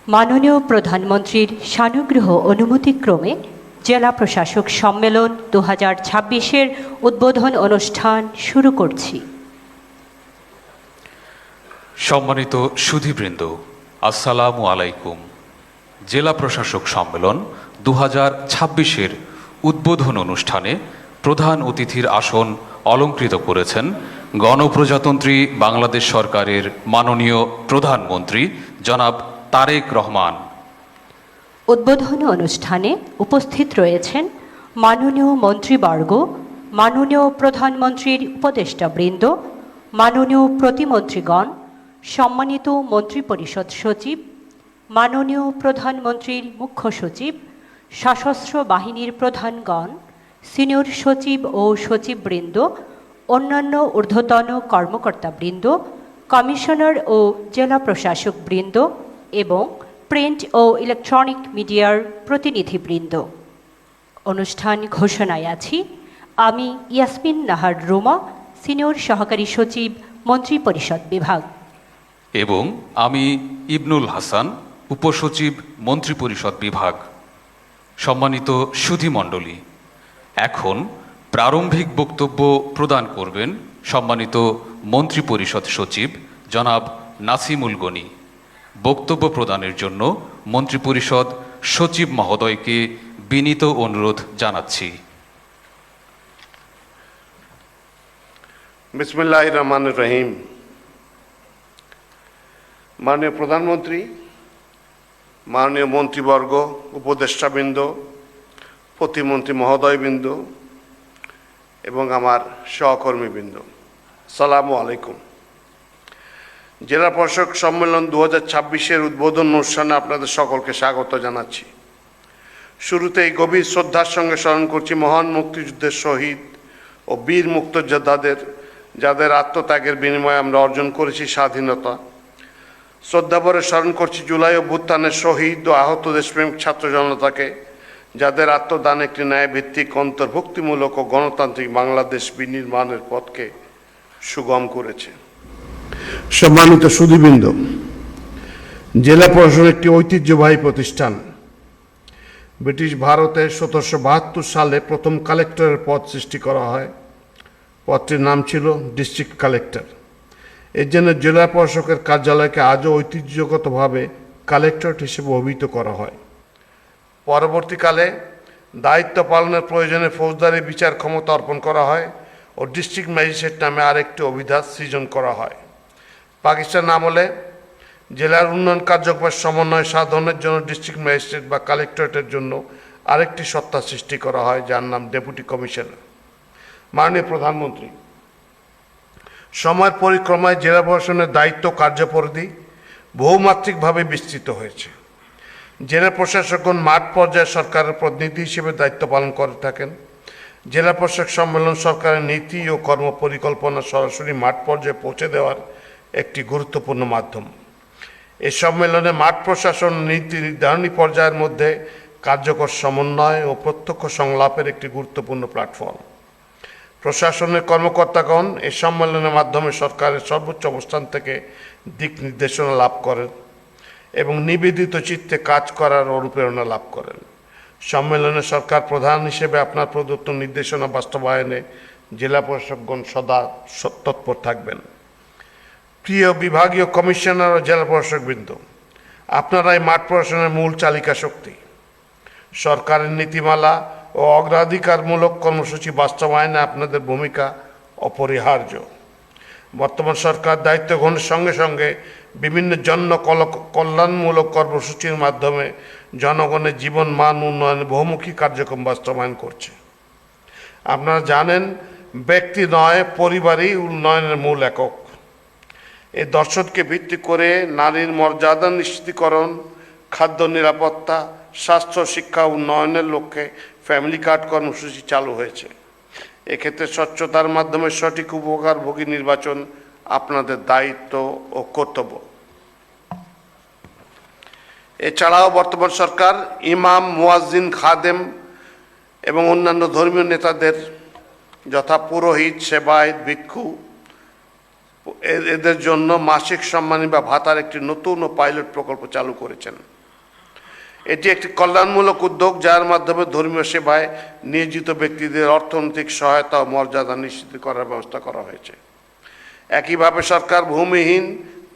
মাননীয় প্রধানমন্ত্রীর সানুগ্রহ অনুমতিক্রমে জেলা প্রশাসক সম্মেলন 2026-এর উদ্বোধন অনুষ্ঠান শুরু করছি। সম্মানিত সুধীবৃন্দ, আসসালামু আলাইকুম। জেলা প্রশাসক সম্মেলন 2026-এর উদ্বোধন অনুষ্ঠানে প্রধান অতিথির আসন অলংকৃত করেছেন গণপ্রজাতন্ত্রী বাংলাদেশ সরকারের মাননীয় প্রধানমন্ত্রী জনাব তারেক রহমান। উদ্বোধন অনুষ্ঠানে উপস্থিত রয়েছেন মাননীয় মন্ত্রীবর্গ, মাননীয় প্রধানমন্ত্রীর উপদেষ্টাবৃন্দ, মাননীয় প্রতিমন্ত্রীগণ, সম্মানিত মন্ত্রিপরিষদ সচিব, মাননীয় প্রধানমন্ত্রীর মুখ্য সচিব, সশস্ত্র বাহিনীর প্রধানগণ, সিনিয়র সচিব ও সচিববৃন্দ, অন্যান্য ঊর্ধ্বতন কর্মকর্তাবৃন্দ, কমিশনার ও জেলা প্রশাসকবৃন্দ এবং প্রিন্ট ও ইলেকট্রনিক মিডিয়ার প্রতিনিধিবৃন্দ। অনুষ্ঠান ঘোষণায় আছি আমি ইয়াসমিন নাহার রুমা, সিনিয়র সহকারী সচিব, মন্ত্রিপরিষদ বিভাগ। এবং আমি ইবনুল হাসান, উপসচিব, মন্ত্রিপরিষদ বিভাগ। সম্মানিত সুধীমণ্ডলী, এখন প্রারম্ভিক বক্তব্য প্রদান করবেন সম্মানিত মন্ত্রিপরিষদ সচিব জনাব নাসিমুল গনি। বক্তব্য প্রদানের জন্য মন্ত্রিপরিষদ সচিব মহোদয়কে বিনীত অনুরোধ জানাচ্ছি। বিসমিল্লাহির রহমানির রহিম। মাননীয় প্রধানমন্ত্রী, মাননীয় মন্ত্রীবর্গ, উপদেষ্টাবৃন্দ, প্রতিমন্ত্রী মহোদয়বৃন্দ এবং আমার সহকর্মীবৃন্দ, সালামু আলাইকুম। জেলা প্রশাসক সম্মেলন 2026-এর উদ্বোধন অনুষ্ঠানে আপনাদের সকলকে স্বাগত জানাচ্ছি। শুরুতেই গভীর শ্রদ্ধার সঙ্গে স্মরণ করছি মহান মুক্তিযুদ্ধের শহীদ ও বীর মুক্তিযোদ্ধাদের, যাদের আত্মত্যাগের বিনিময়ে আমরা অর্জন করেছি স্বাধীনতা। শ্রদ্ধাভরে স্মরণ করছি জুলাই অভ্যুত্থানের শহীদ ও আহত দেশপ্রেমিক ছাত্র জনতাকে, যাদের আত্মদান একটি ন্যায়ভিত্তিক, অন্তর্ভুক্তিমূলক ও গণতান্ত্রিক বাংলাদেশ বিনির্মাণের পথকে সুগম করেছে। সম্মানিত সুধীবৃন্দ, জেলা প্রশাসন একটি ঐতিহ্যবাহী প্রতিষ্ঠান। ব্রিটিশ ভারতে 1772 সালে প্রথম কালেক্টরের পদ সৃষ্টি করা হয়। পদটির নাম ছিল ডিস্ট্রিক্ট কালেক্টর। এর জন্য জেলা প্রশাসকের কার্যালয়কে আজও ঐতিহ্যগতভাবে কালেক্টরেট হিসেবে অভিহিত করা হয়। পরবর্তীকালে দায়িত্ব পালনের প্রয়োজনে ফৌজদারি বিচার ক্ষমতা অর্পণ করা হয় ও ডিস্ট্রিক্ট ম্যাজিস্ট্রেট নামে আরেকটি অভিধান সৃজন করা হয়। পাকিস্তান আমলে জেলার উন্নয়ন কার্যক্রমের সমন্বয় সাধনের জন্য ডিস্ট্রিক্ট ম্যাজিস্ট্রেট বা কালেক্টরেটের জন্য আরেকটি সত্তা সৃষ্টি করা হয়, যার নাম ডেপুটি কমিশনার। মাননীয় প্রধানমন্ত্রী, সময়ের পরিক্রমায় জেলা প্রশাসনের দায়িত্ব কার্যপরিধি বহুমাত্রিকভাবে বিস্তৃত হয়েছে। জেলা প্রশাসকগণ মাঠ পর্যায়ে সরকারের প্রতিনিধি হিসেবে দায়িত্ব পালন করে থাকেন। জেলা প্রশাসক সম্মেলন সরকারের নীতি ও কর্মপরিকল্পনা সরাসরি মাঠ পর্যায়ে পৌঁছে দেওয়ার একটি গুরুত্বপূর্ণ মাধ্যম। এই সম্মেলনে মাঠ প্রশাসন নীতি নির্ধারণী পর্যায়ের মধ্যে কার্যকর সমন্বয় ও প্রত্যক্ষ সংলাপের একটি গুরুত্বপূর্ণ প্ল্যাটফর্ম। প্রশাসনের কর্মকর্তাগণ এই সম্মেলনের মাধ্যমে সরকারের সর্বোচ্চ অবস্থান থেকে দিক নির্দেশনা লাভ করেন এবং নিবেদিত চিত্তে কাজ করার অনুপ্রেরণা লাভ করেন। সম্মেলনে সরকার প্রধান হিসেবে আপনার প্রদত্ত নির্দেশনা বাস্তবায়নে জেলা প্রশাসকগণ সদা তৎপর থাকবেন। প্রিয় বিভাগীয় কমিশনার ও জেলা প্রশাসকবৃন্দ, আপনারাই মাঠ প্রশাসনের মূল চালিকা শক্তি। সরকারের নীতিমালা ও অগ্রাধিকারমূলক কর্মসূচি বাস্তবায়নে আপনাদের ভূমিকা অপরিহার্য। বর্তমান সরকার দায়িত্ব গ্রহণের সঙ্গে সঙ্গে বিভিন্ন কল্যাণমূলক কর্মসূচির মাধ্যমে জনগণের জীবন মান উন্নয়নে বহুমুখী কার্যক্রম বাস্তবায়ন করছে। আপনারা জানেন, ব্যক্তি নয়, পরিবারই উন্নয়নের মূল একক। এই দর্শনকে ভিত্তি করে নারীর মর্যাদা নিশ্চিতকরণ, খাদ্য নিরাপত্তা, স্বাস্থ্য, শিক্ষা উন্নয়নের লক্ষ্যে ফ্যামিলি কার্ড কর্মসূচি চালু হয়েছে। এক্ষেত্রে স্বচ্ছতার মাধ্যমে সঠিক উপকারভোগী নির্বাচন আপনাদের দায়িত্ব ও কর্তব্য। এছাড়াও বর্তমান সরকার ইমাম, মুয়াজ্জিন, খাদেম এবং অন্যান্য ধর্মীয় নেতাদের যথা পুরোহিত, সেবায়েত, ভিক্ষু এদের জন্য মাসিক সম্মানী বা ভাতার একটি নতুন ও পাইলট প্রকল্প চালু করেছেন। এটি একটি কল্যাণমূলক উদ্যোগ, যার মাধ্যমে ধর্মীয় সেবায় নিয়োজিত ব্যক্তিদের অর্থনৈতিক সহায়তা ও মর্যাদা নিশ্চিত করার ব্যবস্থা করা হয়েছে। একইভাবে সরকার ভূমিহীন,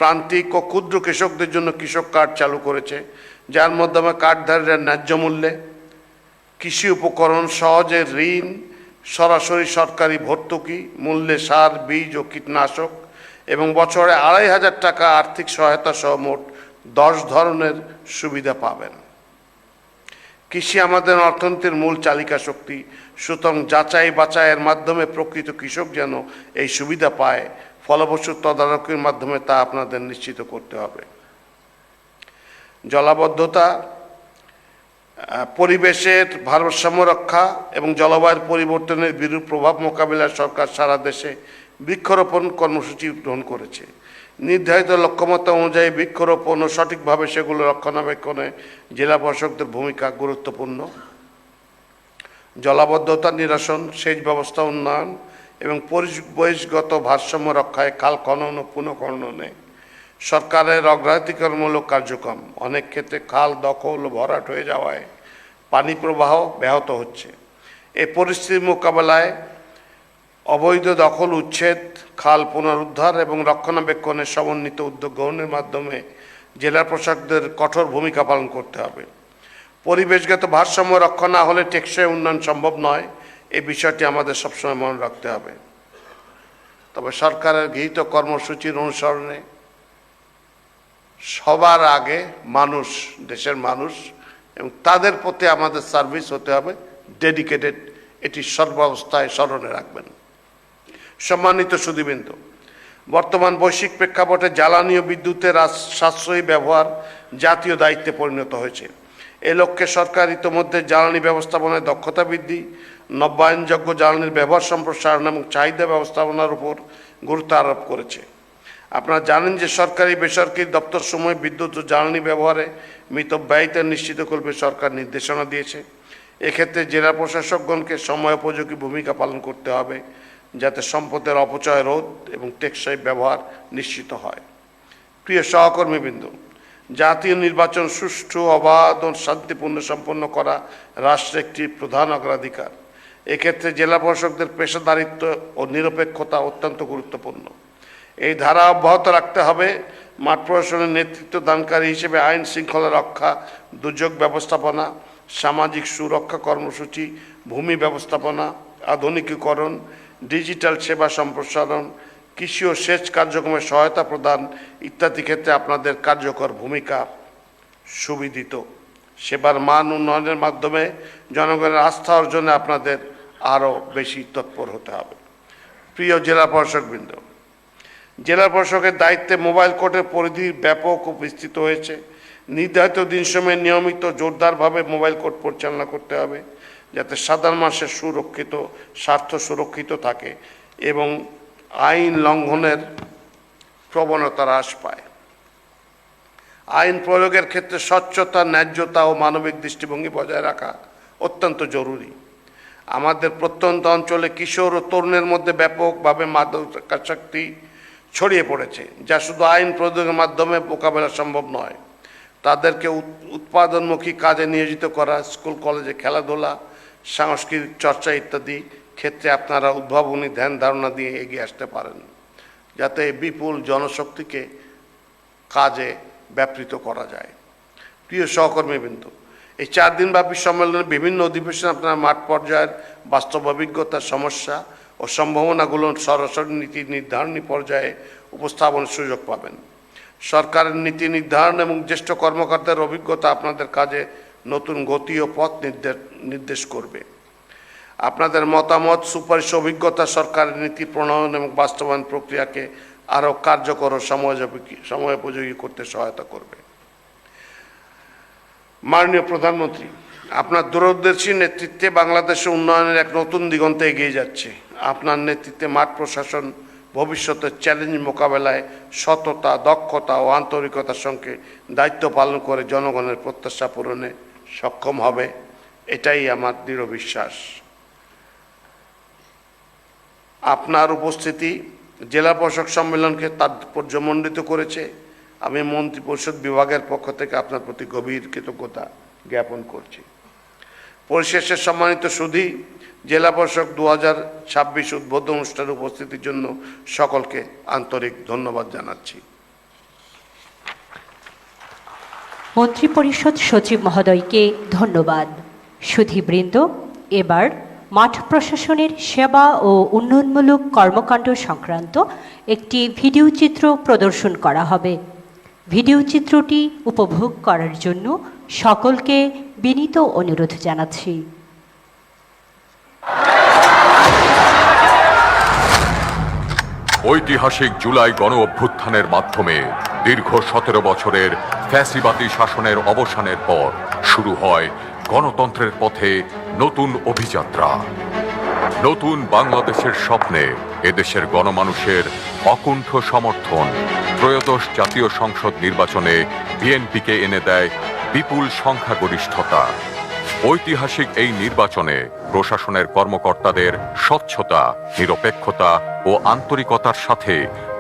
প্রান্তিক ও ক্ষুদ্র কৃষকদের জন্য কৃষক কার্ড চালু করেছে, যার মাধ্যমে কার্ডধারীরা ন্যায্য মূল্যে কৃষি উপকরণ, সহজে ঋণ, সরাসরি সরকারি ভর্তুকি মূল্যে সার, বীজ ও কীটনাশক এবং বছরে ২৫০০ টাকা আর্থিক সহায়তা সহ মোট ১০ ধরনের সুবিধা পাবেন। কৃষি আমাদের অর্থনীতির মূল চালিকা শক্তি, সুতরাং যাচাই বাছাইয়ের মাধ্যমে প্রকৃত কৃষক যেন এই সুবিধা পায়, ফলপ্রসূ তদারকির মাধ্যমে তা আপনাদের নিশ্চিত করতে হবে। জলাবদ্ধতা, পরিবেশের ভারসাম্য রক্ষা এবং জলবায়ুর পরিবর্তনের বিরূপ প্রভাব মোকাবিলায় সরকার সারা দেশে বৃক্ষরোপণ কর্মসূচি গ্রহণ করেছে। নির্ধারিত লক্ষ্যমাত্রা অনুযায়ী বৃক্ষরোপণ ও সঠিকভাবে সেগুলো রক্ষণাবেক্ষণে জেলা প্রশাসকদের ভূমিকা গুরুত্বপূর্ণ। জলাবদ্ধতা নিরসন, সেচ ব্যবস্থা উন্নয়ন এবং পরিবেশগত ভারসাম্য রক্ষায় খাল খনন ও পুনঃখননে সরকারের অগ্রাধিকারমূলক কার্যক্রম। অনেক ক্ষেত্রে খাল দখল ও ভরাট হয়ে যাওয়ায় পানি প্রবাহ ব্যাহত হচ্ছে। এই পরিস্থিতির মোকাবেলায় অবৈধ দখল উচ্ছেদ, খাল পুনরুদ্ধার এবং রক্ষণাবেক্ষণের সমন্বিত উদ্যোগ গ্রহণের মাধ্যমে জেলা প্রশাসকদের কঠোর ভূমিকা পালন করতে হবে। পরিবেশগত ভারসাম্য রক্ষা না হলে টেকসই উন্নয়ন সম্ভব নয়, এই বিষয়টি আমাদের সবসময় মনে রাখতে হবে। তবে সরকারের গৃহীত কর্মসূচির অনুসরণে সবার আগে মানুষ, দেশের মানুষ, এবং তাদের প্রতি আমাদের সার্ভিস হতে হবে ডেডিকেটেড, এটি সর্বাবস্থায় স্মরণে রাখবেন। সম্মানিত সুধীবৃন্দ, বর্তমান বৈশ্বিক প্রেক্ষাপটে জ্বালানি ও বিদ্যুতের সাশ্রয়ী ব্যবহার জাতীয় দায়িত্বে পরিণত হয়েছে। এ লক্ষ্যে সরকার ইতোমধ্যে জ্বালানি ব্যবস্থাপনায় দক্ষতা বৃদ্ধি, নবায়নযোগ্য জ্বালানির ব্যবহার সম্প্রসারণ এবং চাহিদা ব্যবস্থাপনার উপর গুরুত্ব আরোপ করেছে। আপনারা জানেন যে সরকারি বেসরকারি দপ্তরসমূহে বিদ্যুৎ ও জ্বালানি ব্যবহারে মিতব্যয়িতা নিশ্চিত করবে সরকার নির্দেশনা দিয়েছে। এক্ষেত্রে জেলা প্রশাসকগণকে সময়োপযোগী ভূমিকা পালন করতে হবে, যাতে সম্পদের অপচয় রোধ এবং টেকসই ব্যবহার নিশ্চিত হয়। প্রিয় সহকর্মীবৃন্দ, জাতীয় নির্বাচন সুষ্ঠু, অবাধ ও শান্তিপূর্ণ সম্পন্ন করা রাষ্ট্রের একটি প্রধান অগ্রাধিকার। এক্ষেত্রে জেলা প্রশাসকদের পেশাদারিত্ব ও নিরপেক্ষতা অত্যন্ত গুরুত্বপূর্ণ। এই ধারা অব্যাহত রাখতে হবে। মাঠ প্রশাসনের নেতৃত্ব দানকারী হিসেবে আইন শৃঙ্খলা রক্ষা, দুর্যোগ ব্যবস্থাপনা, সামাজিক সুরক্ষা কর্মসূচি, ভূমি ব্যবস্থাপনা, আধুনিকীকরণ, ডিজিটাল সেবা সম্প্রসারণ, কৃষি ও সেচ কার্যক্রমে সহায়তা প্রদান ইত্যাদি ক্ষেত্রে আপনাদের কার্যকর ভূমিকা সুবিদিত। সেবার মান উন্নয়নের মাধ্যমে জনগণের আস্থা অর্জনে আপনাদের আরও বেশি তৎপর হতে হবে। প্রিয় জেলা প্রশাসকবৃন্দ, জেলা প্রশাসকের দায়িত্বে মোবাইল কোর্টের পরিধি ব্যাপক ও বিস্তৃত হয়েছে। নির্ধারিত দিন সময়ে নিয়মিত জোরদারভাবে মোবাইল কোর্ট পরিচালনা করতে হবে, যাতে সাধারণ মানুষের স্বার্থ সুরক্ষিত থাকে এবং আইন লঙ্ঘনের প্রবণতা হ্রাস পায়। আইন প্রয়োগের ক্ষেত্রে স্বচ্ছতা, ন্যায্যতা ও মানবিক দৃষ্টিভঙ্গি বজায় রাখা অত্যন্ত জরুরি। আমাদের প্রত্যন্ত অঞ্চলে কিশোর ও তরুণের মধ্যে ব্যাপকভাবে মাদকাসক্তি ছড়িয়ে পড়েছে, যা শুধু আইন প্রয়োগের মাধ্যমে মোকাবেলা সম্ভব নয়। তাদেরকে উৎপাদনমুখী কাজে নিয়োজিত করা, স্কুল কলেজে খেলাধুলা, সাংস্কৃতিক চর্চা ইত্যাদি ক্ষেত্রে আপনারা উদ্ভাবনী ধ্যান ধারণা দিয়ে এগিয়ে আসতে পারেন, যাতে বিপুল জনশক্তিকে কাজে ব্যাপৃত করা যায়। প্রিয় সহকর্মীবৃন্দ, এই 4 দিনব্যাপী সম্মেলনের বিভিন্ন অধিবেশনে আপনারা মাঠ পর্যায়ের বাস্তব অভিজ্ঞতা, সমস্যা ও সম্ভাবনাগুলো সরাসরি নীতি নির্ধারণী পর্যায়ে উপস্থাপনের সুযোগ পাবেন। সরকারের নীতি নির্ধারণ এবং জ্যেষ্ঠ কর্মকর্তার অভিজ্ঞতা আপনাদের কাজে নতুন গতি ও পথ নির্দেশ করবে। আপনাদের মতামত, সুপারিশ, অভিজ্ঞতা সরকারের নীতি প্রণয়ন এবং বাস্তবায়ন প্রক্রিয়াকে আরও কার্যকর ও সময়োপযোগী করতে সহায়তা করবে। মাননীয় প্রধানমন্ত্রী, আপনার দূরদর্শী নেতৃত্বে বাংলাদেশের উন্নয়নের এক নতুন দিগন্তে এগিয়ে যাচ্ছে। আপনার নেতৃত্বে মাঠ প্রশাসন ভবিষ্যতের চ্যালেঞ্জ মোকাবেলায় সততা, দক্ষতা ও আন্তরিকতার সঙ্গে দায়িত্ব পালন করে জনগণের প্রত্যাশা পূরণে সক্ষম হবে, এটাই আমার দৃঢ় বিশ্বাস। আপনার উপস্থিতি জেলা প্রশাসক সম্মেলনকে তাৎপর্যমণ্ডিত করেছে। আমি মন্ত্রিপরিষদ বিভাগের পক্ষ থেকে আপনার প্রতি গভীর কৃতজ্ঞতা জ্ঞাপন করছি। পরিশেষে সম্মানিত সুধী, জেলা প্রশাসক 2026 উদ্বোধন অনুষ্ঠানে উপস্থিতির জন্য সকলকে আন্তরিক ধন্যবাদ জানাচ্ছি। মন্ত্রিপরিষদ সচিব মহোদয়কে ধন্যবাদ। সুধীবৃন্দ, এবার মাঠ প্রশাসনের সেবা ও উন্নয়নমূলক কর্মকাণ্ড সংক্রান্ত একটি ভিডিও চিত্র প্রদর্শন করা হবে। ভিডিও চিত্রটি উপভোগ করার জন্য সকলকে বিনীত অনুরোধ জানাচ্ছি। ঐতিহাসিক জুলাই গণ অভ্যুত্থানের মাধ্যমে দীর্ঘ 17 বছরের ফ্যাসিবাদী শাসনের অবসানের পর শুরু হয় গণতন্ত্রের পথে নতুন অভিযাত্রা। নতুন বাংলাদেশের স্বপ্নে এদেশের গণমানুষের অকুণ্ঠ সমর্থন ত্রয়োদশ জাতীয় সংসদ নির্বাচনে বিএনপিকে এনে দেয় বিপুল সংখ্যাগরিষ্ঠতা। ঐতিহাসিক এই নির্বাচনে প্রশাসনের কর্মকর্তাদের স্বচ্ছতা, নিরপেক্ষতা ও আন্তরিকতার সাথে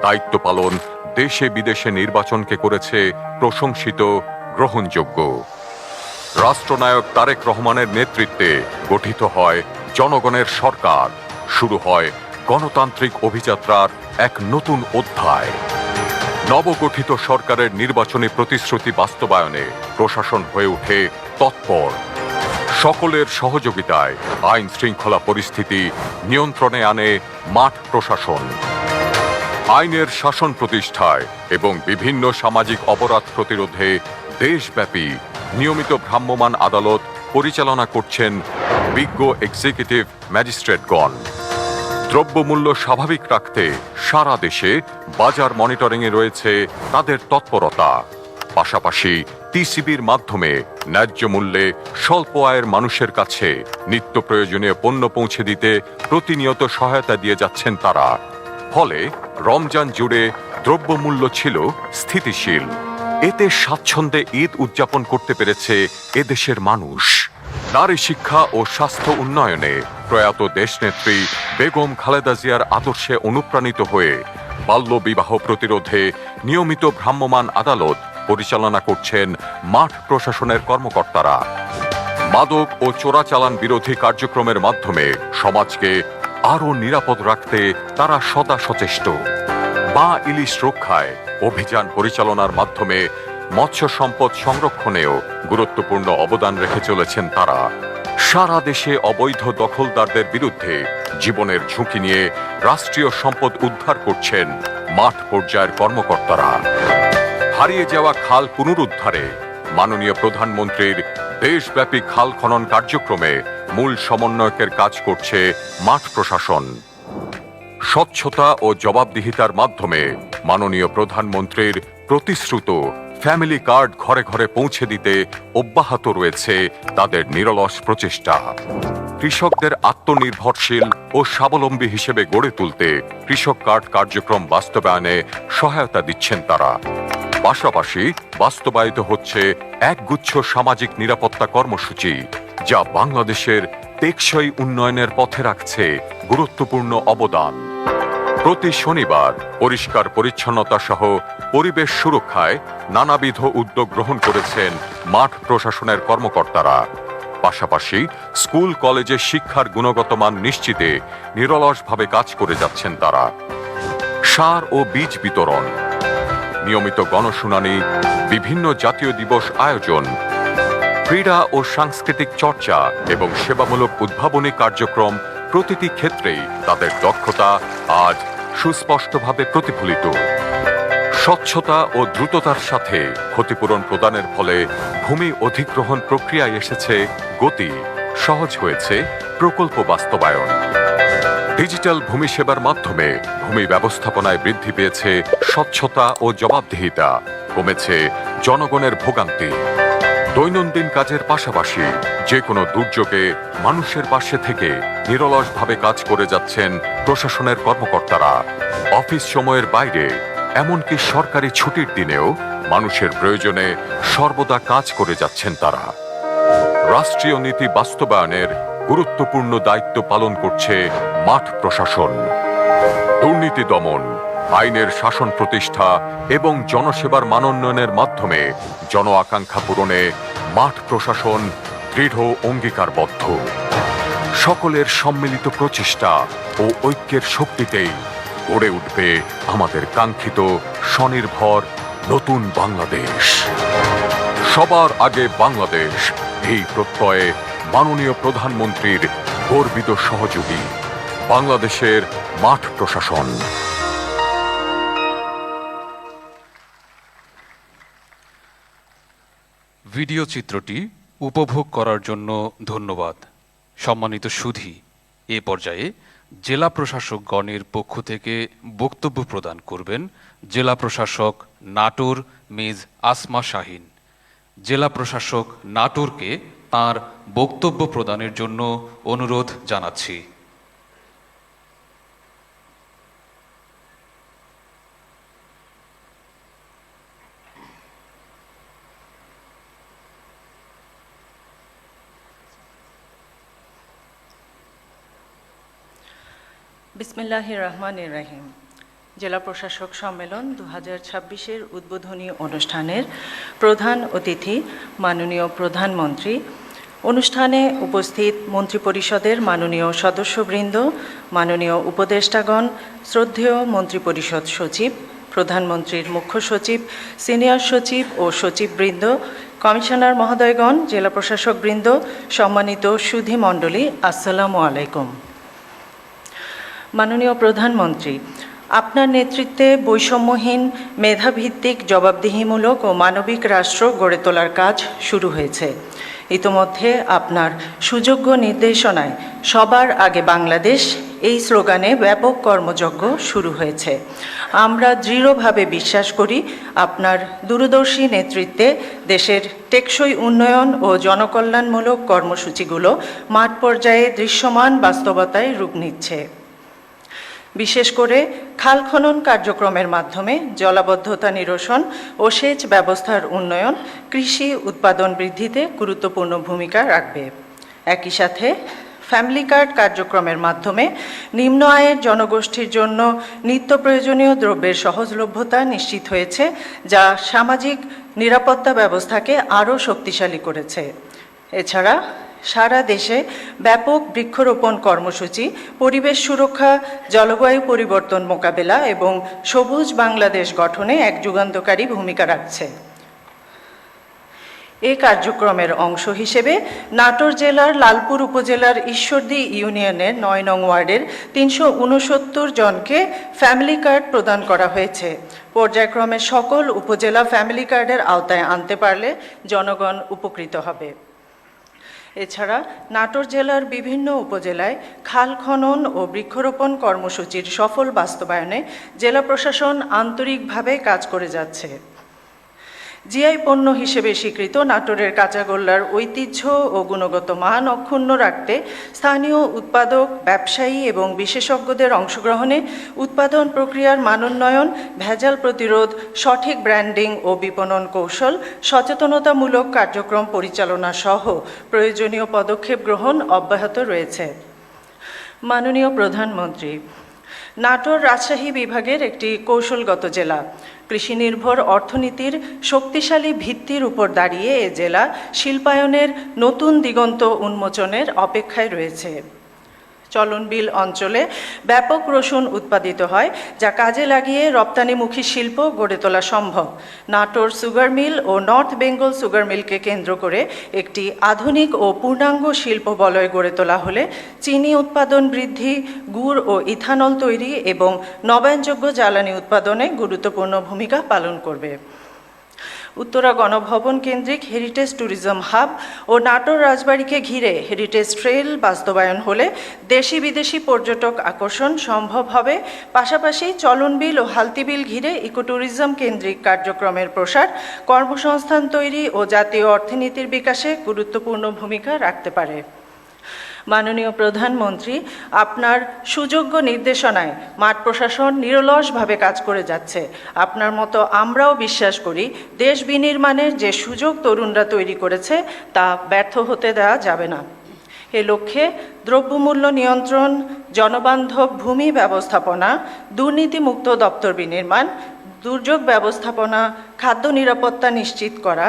দায়িত্ব পালন দেশে বিদেশে নির্বাচনকে করেছে প্রশংসিত, গ্রহণযোগ্য। রাষ্ট্রনায়ক তারেক রহমানের নেতৃত্বে গঠিত হয় জনগণের সরকার। শুরু হয় গণতান্ত্রিক অভিযাত্রার এক নতুন অধ্যায়। নবগঠিত সরকারের নির্বাচনী প্রতিশ্রুতি বাস্তবায়নে প্রশাসন হয়ে ওঠে তৎপর। সকলের সহযোগিতায় আইন শৃঙ্খলা পরিস্থিতি নিয়ন্ত্রণে আনে মাঠ প্রশাসন। আইনের শাসন প্রতিষ্ঠায় এবং বিভিন্ন সামাজিক অপরাধ প্রতিরোধে দেশব্যাপী নিয়মিত ভ্রাম্যমাণ আদালত পরিচালনা করছেন বিজ্ঞ এক্সিকিউটিভ ম্যাজিস্ট্রেটগণ। দ্রব্যমূল্য স্বাভাবিক রাখতে সারা দেশে বাজার মনিটরিংয়ে রয়েছে তাদের তৎপরতা। পাশাপাশি টিসিবির মাধ্যমে ন্যায্য মূল্যে স্বল্প আয়ের মানুষের কাছে নিত্য প্রয়োজনীয় পণ্য পৌঁছে দিতে প্রতিনিয়ত সহায়তা দিয়ে যাচ্ছেন তারা। ফলে রমজান জুড়ে দ্রব্যমূল্য ছিল স্থিতিশীল। এতে স্বাচ্ছন্দ্যে ঈদ উদযাপন করতে পেরেছে এদেশের মানুষ। নারী শিক্ষা ও স্বাস্থ্য উন্নয়নে প্রয়াত দেশনেত্রী বেগম খালেদা জিয়ার আদর্শে অনুপ্রাণিত হয়ে বাল্যবিবাহ প্রতিরোধে নিয়মিত ভ্রাম্যমাণ আদালত পরিচালনা করছেন মাঠ প্রশাসনের কর্মকর্তারা। মাদক ও চোরাচালান বিরোধী কার্যক্রমের মাধ্যমে সমাজকে আরও নিরাপদ রাখতে তারা সদা সচেষ্ট। মা ইলিশ রক্ষায় অভিযান পরিচালনার মাধ্যমে মৎস্য সম্পদ সংরক্ষণেও গুরুত্বপূর্ণ অবদান রেখে চলেছেন তারা। সারা দেশে অবৈধ দখলদারদের বিরুদ্ধে জীবনের ঝুঁকি নিয়ে রাষ্ট্রীয় সম্পদ উদ্ধার করছেন মাঠ পর্যায়ের কর্মকর্তারা। হারিয়ে যাওয়া খাল পুনরুদ্ধারে মাননীয় প্রধানমন্ত্রীর দেশব্যাপী খাল খনন কার্যক্রমে মূল সমন্বয়কের কাজ করছে মাঠ প্রশাসন। স্বচ্ছতা ও জবাবদিহিতার মাধ্যমে মাননীয় প্রধানমন্ত্রীর প্রতিশ্রুত ফ্যামিলি কার্ড ঘরে ঘরে পৌঁছে দিতে অব্যাহত রয়েছে তাদের নিরলস প্রচেষ্টা। কৃষকদের আত্মনির্ভরশীল ও স্বাবলম্বী হিসেবে গড়ে তুলতে কৃষক কার্ড কার্যক্রম বাস্তবায়নে সহায়তা দিচ্ছেন তারা। পাশাপাশি বাস্তবায়িত হচ্ছে একগুচ্ছ সামাজিক নিরাপত্তা কর্মসূচি, যা বাংলাদেশের টেকসই উন্নয়নের পথে রাখছে গুরুত্বপূর্ণ অবদান। প্রতি শনিবার পরিষ্কার পরিচ্ছন্নতা সহ পরিবেশ সুরক্ষায় নানাবিধ উদ্যোগ গ্রহণ করেছেন মাঠ প্রশাসনের কর্মকর্তারা। পাশাপাশি স্কুল কলেজে শিক্ষার গুণগত মান নিশ্চিতে নিরলসভাবে কাজ করে যাচ্ছেন তারা। সার ও বীজ বিতরণ, নিয়মিত গণশুনানি, বিভিন্ন জাতীয় দিবস আয়োজন, ক্রীড়া ও সাংস্কৃতিক চর্চা এবং সেবামূলক উদ্ভাবনী কার্যক্রম প্রতিটি ক্ষেত্রেই তাদের দক্ষতা আজ সুস্পষ্টভাবে প্রতিফলিত। স্বচ্ছতা ও দ্রুততার সাথে ক্ষতিপূরণ প্রদানের ফলে ভূমি অধিগ্রহণ প্রক্রিয়ায় এসেছে গতি, সহজ হয়েছে প্রকল্প বাস্তবায়ন। ডিজিটাল ভূমি সেবার মাধ্যমে ভূমি ব্যবস্থাপনায় বৃদ্ধি পেয়েছে স্বচ্ছতা ও জবাবদিহিতা, কমেছে জনগণের ভোগান্তি। দৈনন্দিন কাজের পাশাপাশি যে কোনো দুর্যোগে মানুষের পাশে থেকে নিরলসভাবে কাজ করে যাচ্ছেন প্রশাসনের কর্মকর্তারা। অফিস সময়ের বাইরে, এমনকি সরকারি ছুটির দিনেও মানুষের প্রয়োজনে সর্বদা কাজ করে যাচ্ছেন তারা। রাষ্ট্রীয় নীতি বাস্তবায়নের গুরুত্বপূর্ণ দায়িত্ব পালন করছে মাঠ প্রশাসন। দুর্নীতি দমন, আইনের শাসন প্রতিষ্ঠা এবং জনসেবার মানোন্নয়নের মাধ্যমে জন আকাঙ্ক্ষা পূরণে মাঠ প্রশাসন দৃঢ় অঙ্গীকারবদ্ধ। সকলের সম্মিলিত প্রচেষ্টা ও ঐক্যের শক্তিতেই গড়ে উঠবে আমাদের কাঙ্ক্ষিত স্বনির্ভর নতুন বাংলাদেশ। সবার আগে বাংলাদেশ, এই প্রত্যয়ে মাননীয় প্রধানমন্ত্রীর গর্বিত সহযোগী বাংলাদেশের মাঠ প্রশাসন। ভিডিও চিত্রটি উপভোগ করার জন্য ধন্যবাদ। সম্মানিত সুধী, এ পর্যায়ে জেলা প্রশাসকগণের পক্ষ থেকে বক্তব্য প্রদান করবেন জেলা প্রশাসক নাটোর মিজ আসমা শাহিন। জেলা প্রশাসক নাটোরকে তার বক্তব্য প্রদানের জন্য অনুরোধ জানাচ্ছি। বিসমিল্লাহির রহমানির রহিম। জেলা প্রশাসক সম্মেলন 2026-এর উদ্বোধনী অনুষ্ঠানের প্রধান অতিথি মাননীয় প্রধানমন্ত্রী, অনুষ্ঠানে উপস্থিত মন্ত্রিপরিষদের মাননীয় সদস্যবৃন্দ, মাননীয় উপদেষ্টাগণ, শ্রদ্ধেয় মন্ত্রিপরিষদ সচিব, প্রধানমন্ত্রীর মুখ্য সচিব, সিনিয়র সচিব ও সচিববৃন্দ, কমিশনার মহোদয়গণ, জেলা প্রশাসকবৃন্দ, সম্মানিত সুধী মণ্ডলী, আসসালামু আলাইকুম। মাননীয় প্রধানমন্ত্রী, আপনার নেতৃত্বে বৈষম্যহীন, মেধাভিত্তিক, জবাবদিহিমূলক ও মানবিক রাষ্ট্র গড়ে তোলার কাজ শুরু হয়েছে। ইতোমধ্যে আপনার সুযোগ্য নির্দেশনায় সবার আগে বাংলাদেশ এই স্লোগানে ব্যাপক কর্মযজ্ঞ শুরু হয়েছে। আমরা দৃঢ়ভাবে বিশ্বাস করি আপনার দূরদর্শী নেতৃত্বে দেশের টেকসই উন্নয়ন ও জনকল্যাণমূলক কর্মসূচিগুলো মাঠ পর্যায়ে দৃশ্যমান বাস্তবতায় রূপ নিচ্ছে। বিশেষ করে খাল খনন কার্যক্রমের মাধ্যমে জলাবদ্ধতা নিরসন ও সেচ ব্যবস্থার উন্নয়ন কৃষি উৎপাদন বৃদ্ধিতে গুরুত্বপূর্ণ ভূমিকা রাখবে। একই সাথে ফ্যামিলি কার্ড কার্যক্রমের মাধ্যমে নিম্ন আয়ের জনগোষ্ঠীর জন্য নিত্য প্রয়োজনীয় দ্রব্যের সহজলভ্যতা নিশ্চিত হয়েছে, যা সামাজিক নিরাপত্তা ব্যবস্থাকে আরও শক্তিশালী করেছে। এছাড়া সারা দেশে ব্যাপক বৃক্ষরোপণ কর্মসূচি পরিবেশ সুরক্ষা, জলবায়ু পরিবর্তন মোকাবেলা এবং সবুজ বাংলাদেশ গঠনে এক যুগান্তকারী ভূমিকা রাখছে। এ কার্যক্রমের অংশ হিসেবে নাটোর জেলার লালপুর উপজেলার ঈশ্বরদী ইউনিয়নের ৯ নং ওয়ার্ডের ৩৬৯ জনকে ফ্যামিলি কার্ড প্রদান করা হয়েছে। পর্যায়ক্রমে সকল উপজেলা ফ্যামিলি কার্ডের আওতায় আনতে পারলে জনগণ উপকৃত হবে। এছাড়া নাটোর জেলার বিভিন্ন উপজেলায় খাল খনন ও বৃক্ষরোপণ কর্মসূচির সফল বাস্তবায়নে জেলা প্রশাসন আন্তরিকভাবে কাজ করে যাচ্ছে। জিআই পণ্য হিসেবে স্বীকৃত নাটোরের কাঁচাগোল্লার ঐতিহ্য ও গুণগত মান অক্ষুণ্ণ রাখতে স্থানীয় উৎপাদক, ব্যবসায়ী এবং বিশেষজ্ঞদের অংশগ্রহণে উৎপাদন প্রক্রিয়ার মানোন্নয়ন, ভেজাল প্রতিরোধ, সঠিক ব্র্যান্ডিং ও বিপণন কৌশল, সচেতনতামূলক কার্যক্রম পরিচালনা সহ প্রয়োজনীয় পদক্ষেপ গ্রহণ অব্যাহত রয়েছে। মাননীয় প্রধানমন্ত্রী, নাটোর রাজশাহী বিভাগের একটি কৌশলগত জেলা। কৃষি নির্ভর অর্থনীতির শক্তিশালী ভিত্তির উপর দাঁড়িয়ে এ জেলা শিল্পায়নের নতুন দিগন্ত উন্মোচনের অপেক্ষায় রয়েছে। চলনবিল অঞ্চলে ব্যাপক রসুন উৎপাদিত হয়, যা কাজে লাগিয়ে রপ্তানিমুখী শিল্প গড়ে তোলা সম্ভব। নাটোর সুগার মিল ও নর্থ বেঙ্গল সুগার মিলকে কেন্দ্র করে একটি আধুনিক ও পূর্ণাঙ্গ শিল্প বলয় গড়ে তোলা হলে চিনি উৎপাদন বৃদ্ধি, গুড় ও ইথানল তৈরি এবং নবায়নযোগ্য জ্বালানি উৎপাদনে গুরুত্বপূর্ণ ভূমিকা পালন করবে। উত্তরা গণভবন কেন্দ্রিক হেরিটেজ ট্যুরিজম হাব ও নাটোর রাজবাড়িকে ঘিরে হেরিটেজ ট্রেল বাস্তবায়ন হলে দেশি বিদেশি পর্যটক আকর্ষণ সম্ভব হবে। পাশাপাশি চলনবিল ও হালতিবিল ঘিরে ইকোট্যুরিজম কেন্দ্রিক কার্যক্রমের প্রসার কর্মসংস্থান তৈরি ও জাতীয় অর্থনীতির বিকাশে গুরুত্বপূর্ণ ভূমিকা রাখতে পারে। মাননীয় প্রধানমন্ত্রী, আপনার সুযোগ্য নির্দেশনায় মাঠ প্রশাসন নিরলসভাবে কাজ করে যাচ্ছে। আপনার মতো আমরাও বিশ্বাস করি দেশ বিনির্মাণের যে সুযোগ তরুণরা তৈরি করেছে তা ব্যর্থ হতে দেওয়া যাবে না। এ লক্ষ্যে দ্রব্যমূল্য নিয়ন্ত্রণ, জনবান্ধব ভূমি ব্যবস্থাপনা, দুর্নীতিমুক্ত দপ্তর বিনির্মাণ, দুর্যোগ ব্যবস্থাপনা, খাদ্য নিরাপত্তা নিশ্চিত করা,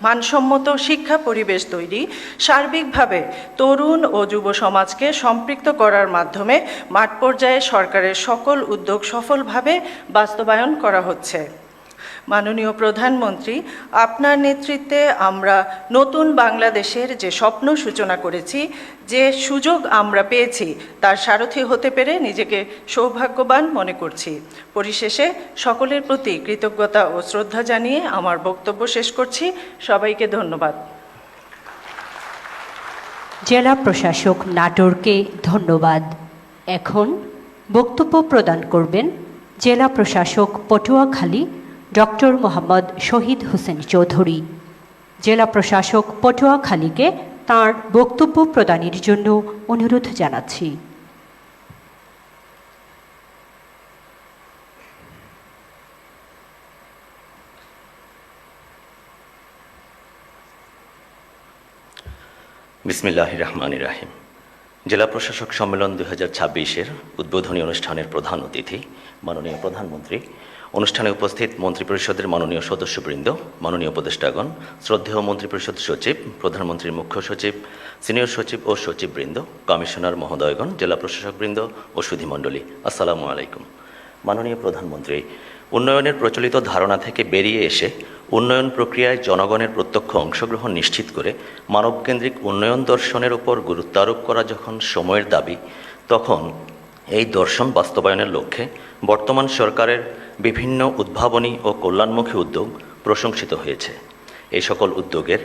মানসম্মত শিক্ষা পরিবেশ তৈরি, সার্বিকভাবে তরুণ ও যুব সমাজকে সম্পৃক্ত করার মাধ্যমে মাঠ পর্যায়ে সরকারের সকল উদ্যোগ সফলভাবে বাস্তবায়ন করা হচ্ছে। মাননীয় প্রধানমন্ত্রী, আপনার নেতৃত্বে আমরা নতুন বাংলাদেশের যে স্বপ্ন সূচনা করেছি, যে সুযোগ আমরা পেয়েছি, তার সারথি হতে পেরে নিজেকে সৌভাগ্যবান মনে করছি। পরিশেষে সকলের প্রতি কৃতজ্ঞতা ও শ্রদ্ধা জানিয়ে আমার বক্তব্য শেষ করছি। সবাইকে ধন্যবাদ। জেলা প্রশাসক নাটোরকে ধন্যবাদ। এখন বক্তব্য প্রদান করবেন জেলা প্রশাসক পটুয়াখালী ডক্টর মোহাম্মদ শহীদ হোসেন চৌধুরী। জেলা প্রশাসক পটুয়াখালীকে তাঁর বক্তব্য প্রদানের জন্য অনুরোধ জানাচ্ছি। বিসমিল্লাহির রহমানির রহিম। জেলা প্রশাসক সম্মেলন 2026-এর উদ্বোধনী অনুষ্ঠানের প্রধান অতিথি মাননীয় প্রধানমন্ত্রী, অনুষ্ঠানে উপস্থিত মন্ত্রিপরিষদের মাননীয় সদস্যবৃন্দ, মাননীয় উপদেষ্টাগণ, শ্রদ্ধেয় মন্ত্রিপরিষদ সচিব, প্রধানমন্ত্রীর মুখ্য সচিব, সিনিয়র সচিব ও সচিববৃন্দ, কমিশনার মহোদয়গণ, জেলা প্রশাসকবৃন্দ ও সুধীমণ্ডলী, আসসালামু আলাইকুম। মাননীয় প্রধানমন্ত্রী, উন্নয়নের প্রচলিত ধারণা থেকে বেরিয়ে এসে উন্নয়ন প্রক্রিয়ায় জনগণের প্রত্যক্ষ অংশগ্রহণ নিশ্চিত করে মানবকেন্দ্রিক উন্নয়ন দর্শনের উপর গুরুত্ব আরোপ করা যখন সময়ের দাবি, তখন এই দর্শন বাস্তবায়নের লক্ষ্যে বর্তমান সরকারের বিভিন্ন উদ্ভাবনী ও কল্যাণমুখী উদ্যোগ প্রশংসিত হয়েছে। এই সকল উদ্যোগের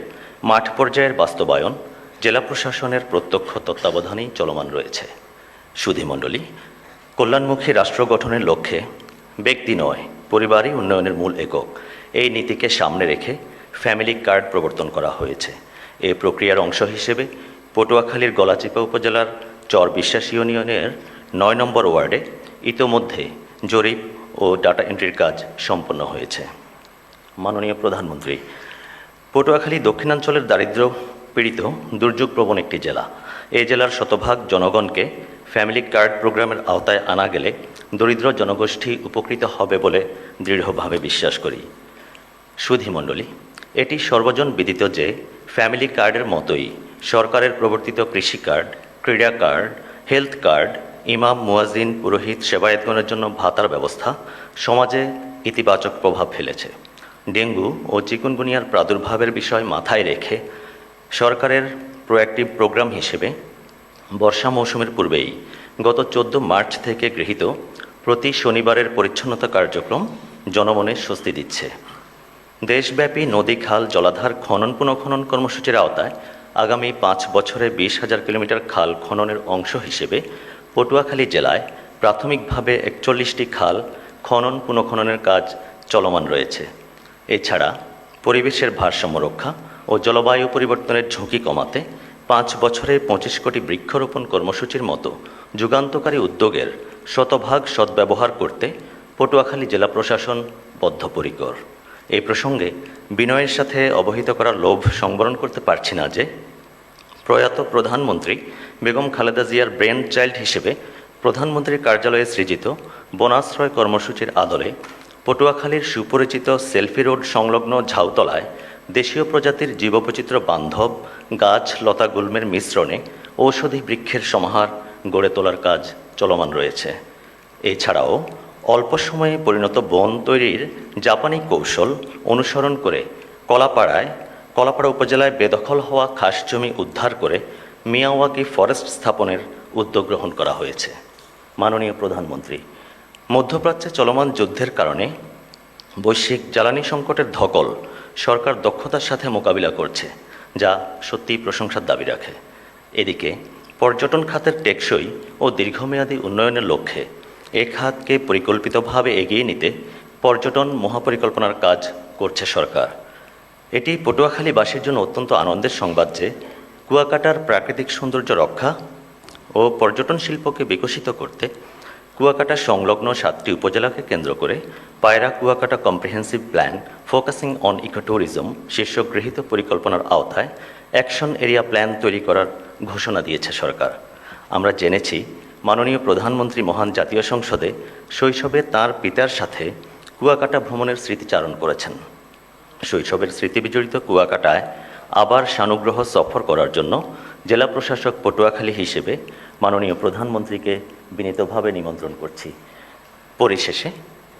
মাঠ পর্যায়ের বাস্তবায়ন জেলা প্রশাসনের প্রত্যক্ষ তত্ত্বাবধানেই চলমান রয়েছে। সুধীমণ্ডলী, কল্যাণমুখী রাষ্ট্র গঠনের লক্ষ্যে ব্যক্তি নয়, পরিবারই উন্নয়নের মূল একক, এই নীতিকে সামনে রেখে ফ্যামিলি কার্ড প্রবর্তন করা হয়েছে। এই প্রক্রিয়ার অংশ হিসেবে পটুয়াখালীর গলাচিপা উপজেলার চর বিশ্বাস ইউনিয়নের 9 নম্বর ওয়ার্ডে ইতোমধ্যে জরিপ ও ডাটা এন্ট্রির কাজ সম্পন্ন হয়েছে। মাননীয় প্রধানমন্ত্রী, পটুয়াখালী দক্ষিণাঞ্চলের দারিদ্র্য পীড়িত দুর্যোগপ্রবণ একটি জেলা। এই জেলার শতভাগ জনগণকে ফ্যামিলি কার্ড প্রোগ্রামের আওতায় আনা গেলে দরিদ্র জনগোষ্ঠী উপকৃত হবে বলে দৃঢ়ভাবে বিশ্বাস করি। সুধীমণ্ডলী, এটি সর্বজন বিদিত যে ফ্যামিলি কার্ডের মতোই সরকারের প্রবর্তিত কৃষি কার্ড, ক্রীড়া কার্ড, হেলথ কার্ড, ইমাম, মুয়াজ্জিন, পুরোহিত, সেবায়েতগণের জন্য ভাতার ব্যবস্থা সমাজে ইতিবাচক প্রভাব ফেলেছে। ডেঙ্গু ও চিকুনগুনিয়ার প্রাদুর্ভাবের বিষয় মাথায় রেখে সরকারের প্রোঅ্যাক্টিভ প্রোগ্রাম হিসেবে বর্ষা মৌসুমের পূর্বেই গত 14 মার্চ থেকে গৃহীত প্রতি শনিবারের পরিচ্ছন্নতা কার্যক্রম জনমনে স্বস্তি দিচ্ছে। দেশব্যাপী নদী, খাল, জলাধার খনন পুনঃখনন কর্মসূচির আওতায় আগামী 5 বছরে 20,000 কিলোমিটার খাল খননের অংশ হিসেবে পটুয়াখালী জেলায় প্রাথমিকভাবে 41টি খাল খনন পুনঃখননের কাজ চলমান রয়েছে। এছাড়া পরিবেশের ভারসাম্য রক্ষা ও জলবায়ু পরিবর্তনের ঝুঁকি কমাতে 5 বছরে 25 কোটি বৃক্ষরোপণ কর্মসূচির মতো যুগান্তকারী উদ্যোগের শতভাগ সদ্ব্যবহার করতে পটুয়াখালী জেলা প্রশাসন বদ্ধপরিকর। এই প্রসঙ্গে বিনয়ের সাথে অবহিত করার লোভ সংবরণ করতে পারছি না যে প্রয়াত প্রধানমন্ত্রী বেগম খালেদা জিয়ার ব্রেন চাইল্ড হিসেবে প্রধানমন্ত্রীর কার্যালয়ে সৃজিত বনাশ্রয় কর্মসূচির আদলে পটুয়াখালীর সুপরিচিত সেলফি রোড সংলগ্ন ঝাউতলায় দেশীয় প্রজাতির জীববৈচিত্র্য বান্ধব গাছ, লতা, গুল্মের মিশ্রণে ঔষধি বৃক্ষের সমাহার গড়ে তোলার কাজ চলমান রয়েছে। এছাড়াও অল্প সময়ে পরিণত বন তৈরির জাপানি কৌশল অনুসরণ করে কলাপাড়া উপজেলায় বেদখল হওয়া খাস জমি উদ্ধার করে মিয়াওয়াকি ফরেস্ট স্থাপনের উদ্যোগ গ্রহণ করা হয়েছে। মাননীয় প্রধানমন্ত্রী, মধ্যপ্রাচ্যে চলমান যুদ্ধের কারণে বৈশ্বিক জ্বালানি সংকটের ধকল সরকার দক্ষতার সাথে মোকাবিলা করছে, যা সত্যিই প্রশংসার দাবি রাখে। এদিকে পর্যটন খাতের টেকসই ও দীর্ঘমেয়াদী উন্নয়নের লক্ষ্যে এ খাতকে পরিকল্পিতভাবে এগিয়ে নিতে পর্যটন মহাপরিকল্পনার কাজ করছে সরকার। এটি পটুয়াখালীবাসীর জন্য অত্যন্ত আনন্দের সংবাদ যে কুয়াকাটার প্রাকৃতিক সৌন্দর্য রক্ষা ও পর্যটন শিল্পকে বিকশিত করতে কুয়াকাটা সংলগ্ন 7টি উপজেলাকে কেন্দ্র করে পায়রা Kuakata comprehensive plan focusing on ecotourism শীর্ষক গৃহীত পরিকল্পনার আওতায় অ্যাকশন এরিয়া প্ল্যান তৈরি করার ঘোষণা দিয়েছে সরকার। আমরা জেনেছি মাননীয় প্রধানমন্ত্রী মহান জাতীয় সংসদে শৈশবে তাঁর পিতার সাথে কুয়াকাটা ভ্রমণের স্মৃতিচারণ করেছেন। শৈশবের স্মৃতিবিজড়িত কুয়াকাটায় আবার সানুগ্রহ সফর করার জন্য জেলা প্রশাসক পটুয়াখালী হিসেবে মাননীয় প্রধানমন্ত্রীকে বিনীতভাবে নিমন্ত্রণ করছি। পরিশেষে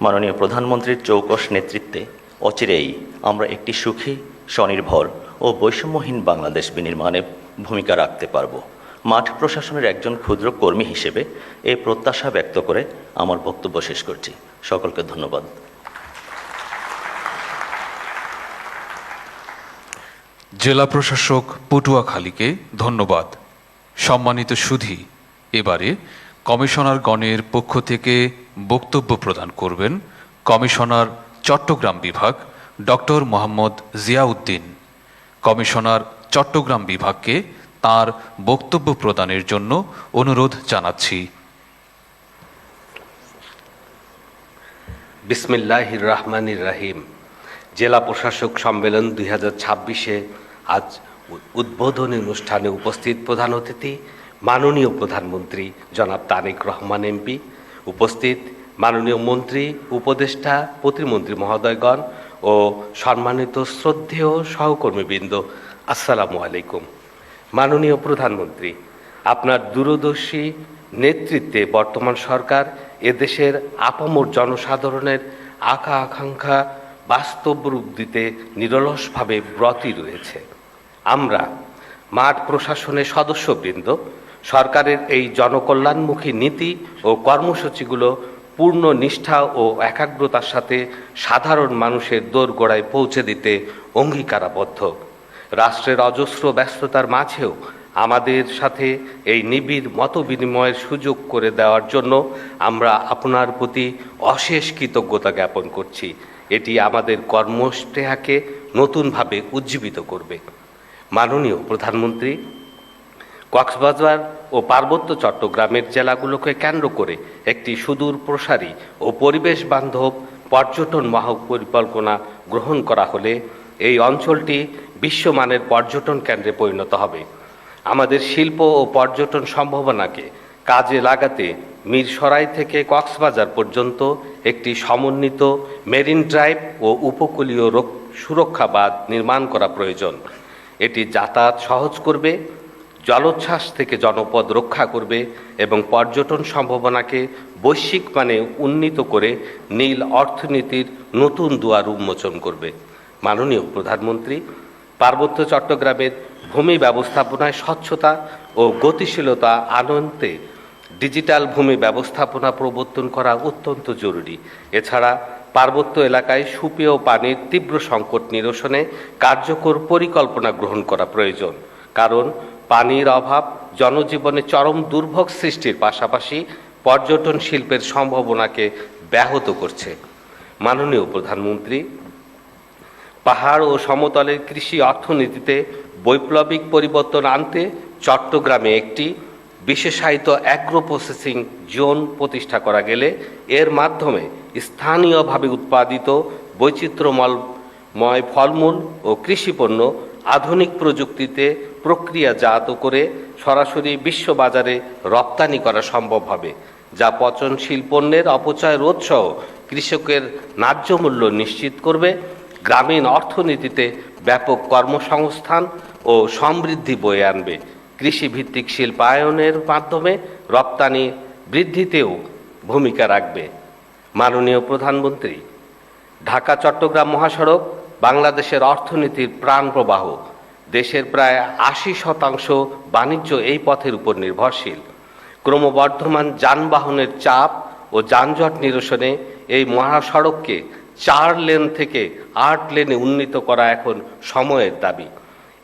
মাননীয় প্রধানমন্ত্রীর চৌকস নেতৃত্বে অচিরেই আমরা একটি সুখী, স্বনির্ভর ও বৈষম্যহীন বাংলাদেশ বিনির্মাণে ভূমিকা রাখতে পারব। মাঠ প্রশাসনের একজন ক্ষুদ্র কর্মী হিসেবে এই প্রত্যাশা ব্যক্ত করে আমার বক্তব্য শেষ করছি। সকলকে ধন্যবাদ। জেলা প্রশাসক পটুয়াখালীকে ধন্যবাদ। সম্মানিত সুধী, এবারে কমিশনারগণের পক্ষ থেকে বক্তব্য প্রদান করবেন কমিশনার চট্টগ্রাম বিভাগ ডক্টর মোহাম্মদ জিয়াউদ্দিন। কমিশনার চট্টগ্রাম বিভাগকে তার বক্তব্য প্রদানের জন্য অনুরোধ জানাচ্ছি। বিসমিল্লাহির রহমানির রহিম। জেলা প্রশাসক সম্মেলন 2026-এ আজ উদ্বোধনী অনুষ্ঠানে উপস্থিত প্রধান অতিথি মাননীয় প্রধানমন্ত্রী জনাব তারেক রহমান এমপি, উপস্থিত মাননীয় মন্ত্রী, উপদেষ্টা, প্রতিমন্ত্রী মহোদয়গণ ও সম্মানিত শ্রদ্ধেয় সহকর্মীবৃন্দ, আসসালামু আলাইকুম। মাননীয় প্রধানমন্ত্রী, আপনার দূরদর্শী নেতৃত্বে বর্তমান সরকার এদেশের আপামর জনসাধারণের আকাঙ্ক্ষা বাস্তব রূপ দিতে নিরলসভাবে ব্রতী রয়েছে। আমরা মাঠ প্রশাসনের সদস্যবৃন্দ সরকারের এই জনকল্যাণমুখী নীতি ও কর্মসূচিগুলো পূর্ণ নিষ্ঠা ও একাগ্রতার সাথে সাধারণ মানুষের দোরগোড়ায় পৌঁছে দিতে অঙ্গীকারাবদ্ধ। রাষ্ট্রের অজস্র ব্যস্ততার মাঝেও আমাদের সাথে এই নিবিড় মত বিনিময়ের সুযোগ করে দেওয়ার জন্য আমরা আপনার প্রতি অশেষ কৃতজ্ঞতা জ্ঞাপন করছি। এটি আমাদের কর্মস্পৃহাকে নতুনভাবে উজ্জীবিত করবে। মাননীয় প্রধানমন্ত্রী, কক্সবাজার ও পার্বত্য চট্টগ্রামের জেলাগুলোকে কেন্দ্র করে একটি সুদূর প্রসারী ও পরিবেশ বান্ধব পর্যটন মহাপরিকল্পনা গ্রহণ করা হলে এই অঞ্চলটি বিশ্বমানের পর্যটন কেন্দ্রে পরিণত হবে। আমাদের শিল্প ও পর্যটন সম্ভাবনাকে কাজে লাগাতে মিরসরাই থেকে কক্সবাজার পর্যন্ত একটি সমন্বিত মেরিন ড্রাইভ ও উপকূলীয় সুরক্ষা বাঁধ নির্মাণ করা প্রয়োজন। এটি যাতায়াত সহজ করবে, জলোচ্ছ্বাস থেকে জনপদ রক্ষা করবে এবং পর্যটন সম্ভাবনাকে বৈশ্বিক মানে উন্নীত করে নীল অর্থনীতির নতুন দুয়ার উন্মোচন করবে। মাননীয় প্রধানমন্ত্রী, পার্বত্য চট্টগ্রামের ভূমি ব্যবস্থাপনায় স্বচ্ছতা ও গতিশীলতা আনতে ডিজিটাল ভূমি ব্যবস্থাপনা প্রবর্তন করা অত্যন্ত জরুরি। এছাড়া পার্বত্য এলাকায় সুপেয় পানির তীব্র সংকট নিরসনে কার্যকর পরিকল্পনা গ্রহণ করা প্রয়োজন, কারণ পানির অভাব জনজীবনে চরম দুর্ভোগ সৃষ্টির পাশাপাশি পর্যটন শিল্পের সম্ভাবনাকে ব্যাহত করছে। মাননীয় প্রধানমন্ত্রী, পাহাড় ও সমতলের কৃষি অর্থনীতিতে বৈপ্লবিক পরিবর্তন আনতে চট্টগ্রামে একটি বিশেষায়িত অ্যাগ্রো প্রসেসিং জোন প্রতিষ্ঠা করা গেলে এর মাধ্যমে স্থানীয়ভাবে উৎপাদিত বৈচিত্র্যময় ফলমূল ও কৃষিপণ্য আধুনিক প্রযুক্তিতে প্রক্রিয়াজাত করে সরাসরি বিশ্ববাজারে রপ্তানি করা সম্ভব হবে, যা পচনশীল পণ্যের অপচয় রোধসহ কৃষকের ন্যায্য মূল্য নিশ্চিত করবে, গ্রামীণ অর্থনীতিতে ব্যাপক কর্মসংস্থান ও সমৃদ্ধি বয়ে আনবে, কৃষিভিত্তিক শিল্পায়নের মাধ্যমে রপ্তানি বৃদ্ধিতেও ভূমিকা রাখবে। মাননীয় প্রধানমন্ত্রী, ঢাকা চট্টগ্রাম মহাসড়ক বাংলাদেশের অর্থনীতির প্রাণপ্রবাহ। দেশের প্রায় 80% বাণিজ্য এই পথের উপর নির্ভরশীল। ক্রমবর্ধমান যানবাহনের চাপ ও যানজট নিরসনে এই মহাসড়ককে 4 লেন থেকে 8 লেনে উন্নীত করা এখন সময়ের দাবি।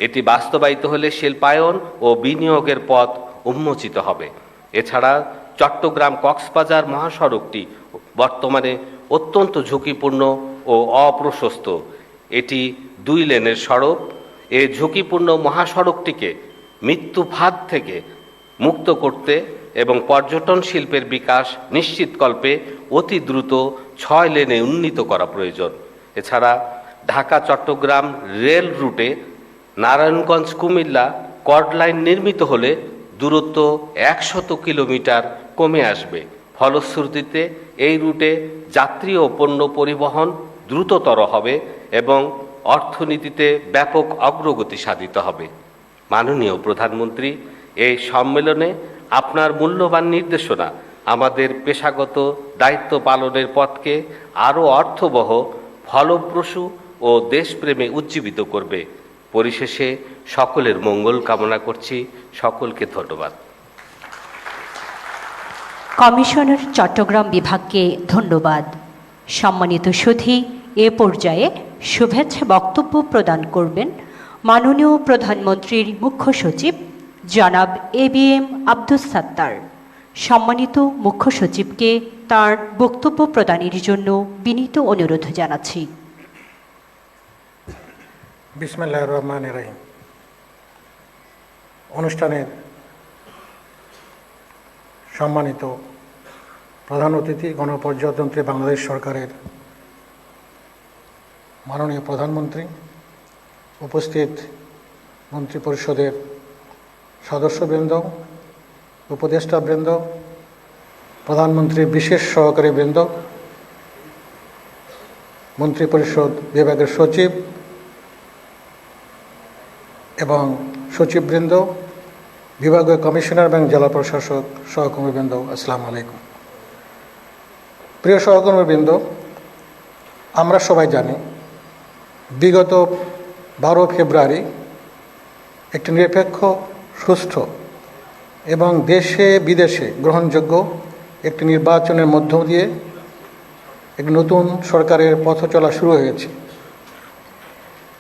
এটি বাস্তবায়িত হলে শিল্পায়ন ও বিনিয়োগের পথ উন্মোচিত হবে। এছাড়া চট্টগ্রাম কক্সবাজার মহাসড়কটি বর্তমানে অত্যন্ত ঝুঁকিপূর্ণ ও অপ্রশস্ত। এটি 2 লেনের সড়ক। এই ঝুঁকিপূর্ণ মহাসড়কটিকে মৃত্যুফাঁদ থেকে মুক্ত করতে এবং পর্যটন শিল্পের বিকাশ নিশ্চিতকল্পে অতি দ্রুত 6 লেনে উন্নীত করা প্রয়োজন। এছাড়া ঢাকা চট্টগ্রাম রেল রুটে নারায়ণগঞ্জ কুমিল্লা কর্ড লাইন নির্মিত হলে দূরত্ব 100 কিলোমিটার কমে আসবে। ফলশ্রুতিতে এই রুটে যাত্রী ও পণ্য পরিবহন দ্রুততর হবে এবং অর্থনীতিতে ব্যাপক অগ্রগতি সাধিত হবে। মাননীয় প্রধানমন্ত্রী, এই সম্মেলনে আপনার মূল্যবান নির্দেশনা আমাদের পেশাগত দায়িত্ব পালনের পথকে আরও অর্থবহ, ফলপ্রসূ ও দেশপ্রেমে উজ্জীবিত করবে। পরিশেষে সকলের মঙ্গল কামনা করছি। সকলকে ধন্যবাদ। কমিশনার চট্টগ্রাম বিভাগকে ধন্যবাদ। সম্মানিত সুধী, এ পর্যায়ে শুভেচ্ছা বক্তব্য প্রদান করবেন মাননীয় প্রধানমন্ত্রীর মুখ্য সচিব জনাব ABM আব্দুস সাত্তার। সম্মানিত মুখ্য সচিবকে তার বক্তব্য প্রদানের জন্য বিনীত অনুরোধ জানাচ্ছি। বিসমিল্লাহির রহমানির রহিম। অনুষ্ঠানের সম্মানিত প্রধান অতিথি, গণপ্রজাতন্ত্রী বাংলাদেশ সরকারের মাননীয় প্রধানমন্ত্রী, উপস্থিত মন্ত্রিপরিষদের সদস্যবৃন্দ, উপদেষ্টাবৃন্দ, প্রধানমন্ত্রীর বিশেষ সহকারী বৃন্দ, মন্ত্রিপরিষদ বিভাগের সচিব এবং সচিববৃন্দ, বিভাগীয় কমিশনার এবং জেলা প্রশাসক, সহকর্মীবৃন্দ, আসসালামু আলাইকুম। প্রিয় সহকর্মীবৃন্দ, আমরা সবাই জানি বিগত 12 ফেব্রুয়ারি একটি নিরপেক্ষ, সুষ্ঠু এবং দেশে বিদেশে গ্রহণযোগ্য একটি নির্বাচনের মধ্য দিয়ে একটি নতুন সরকারের পথ চলা শুরু হয়েছে।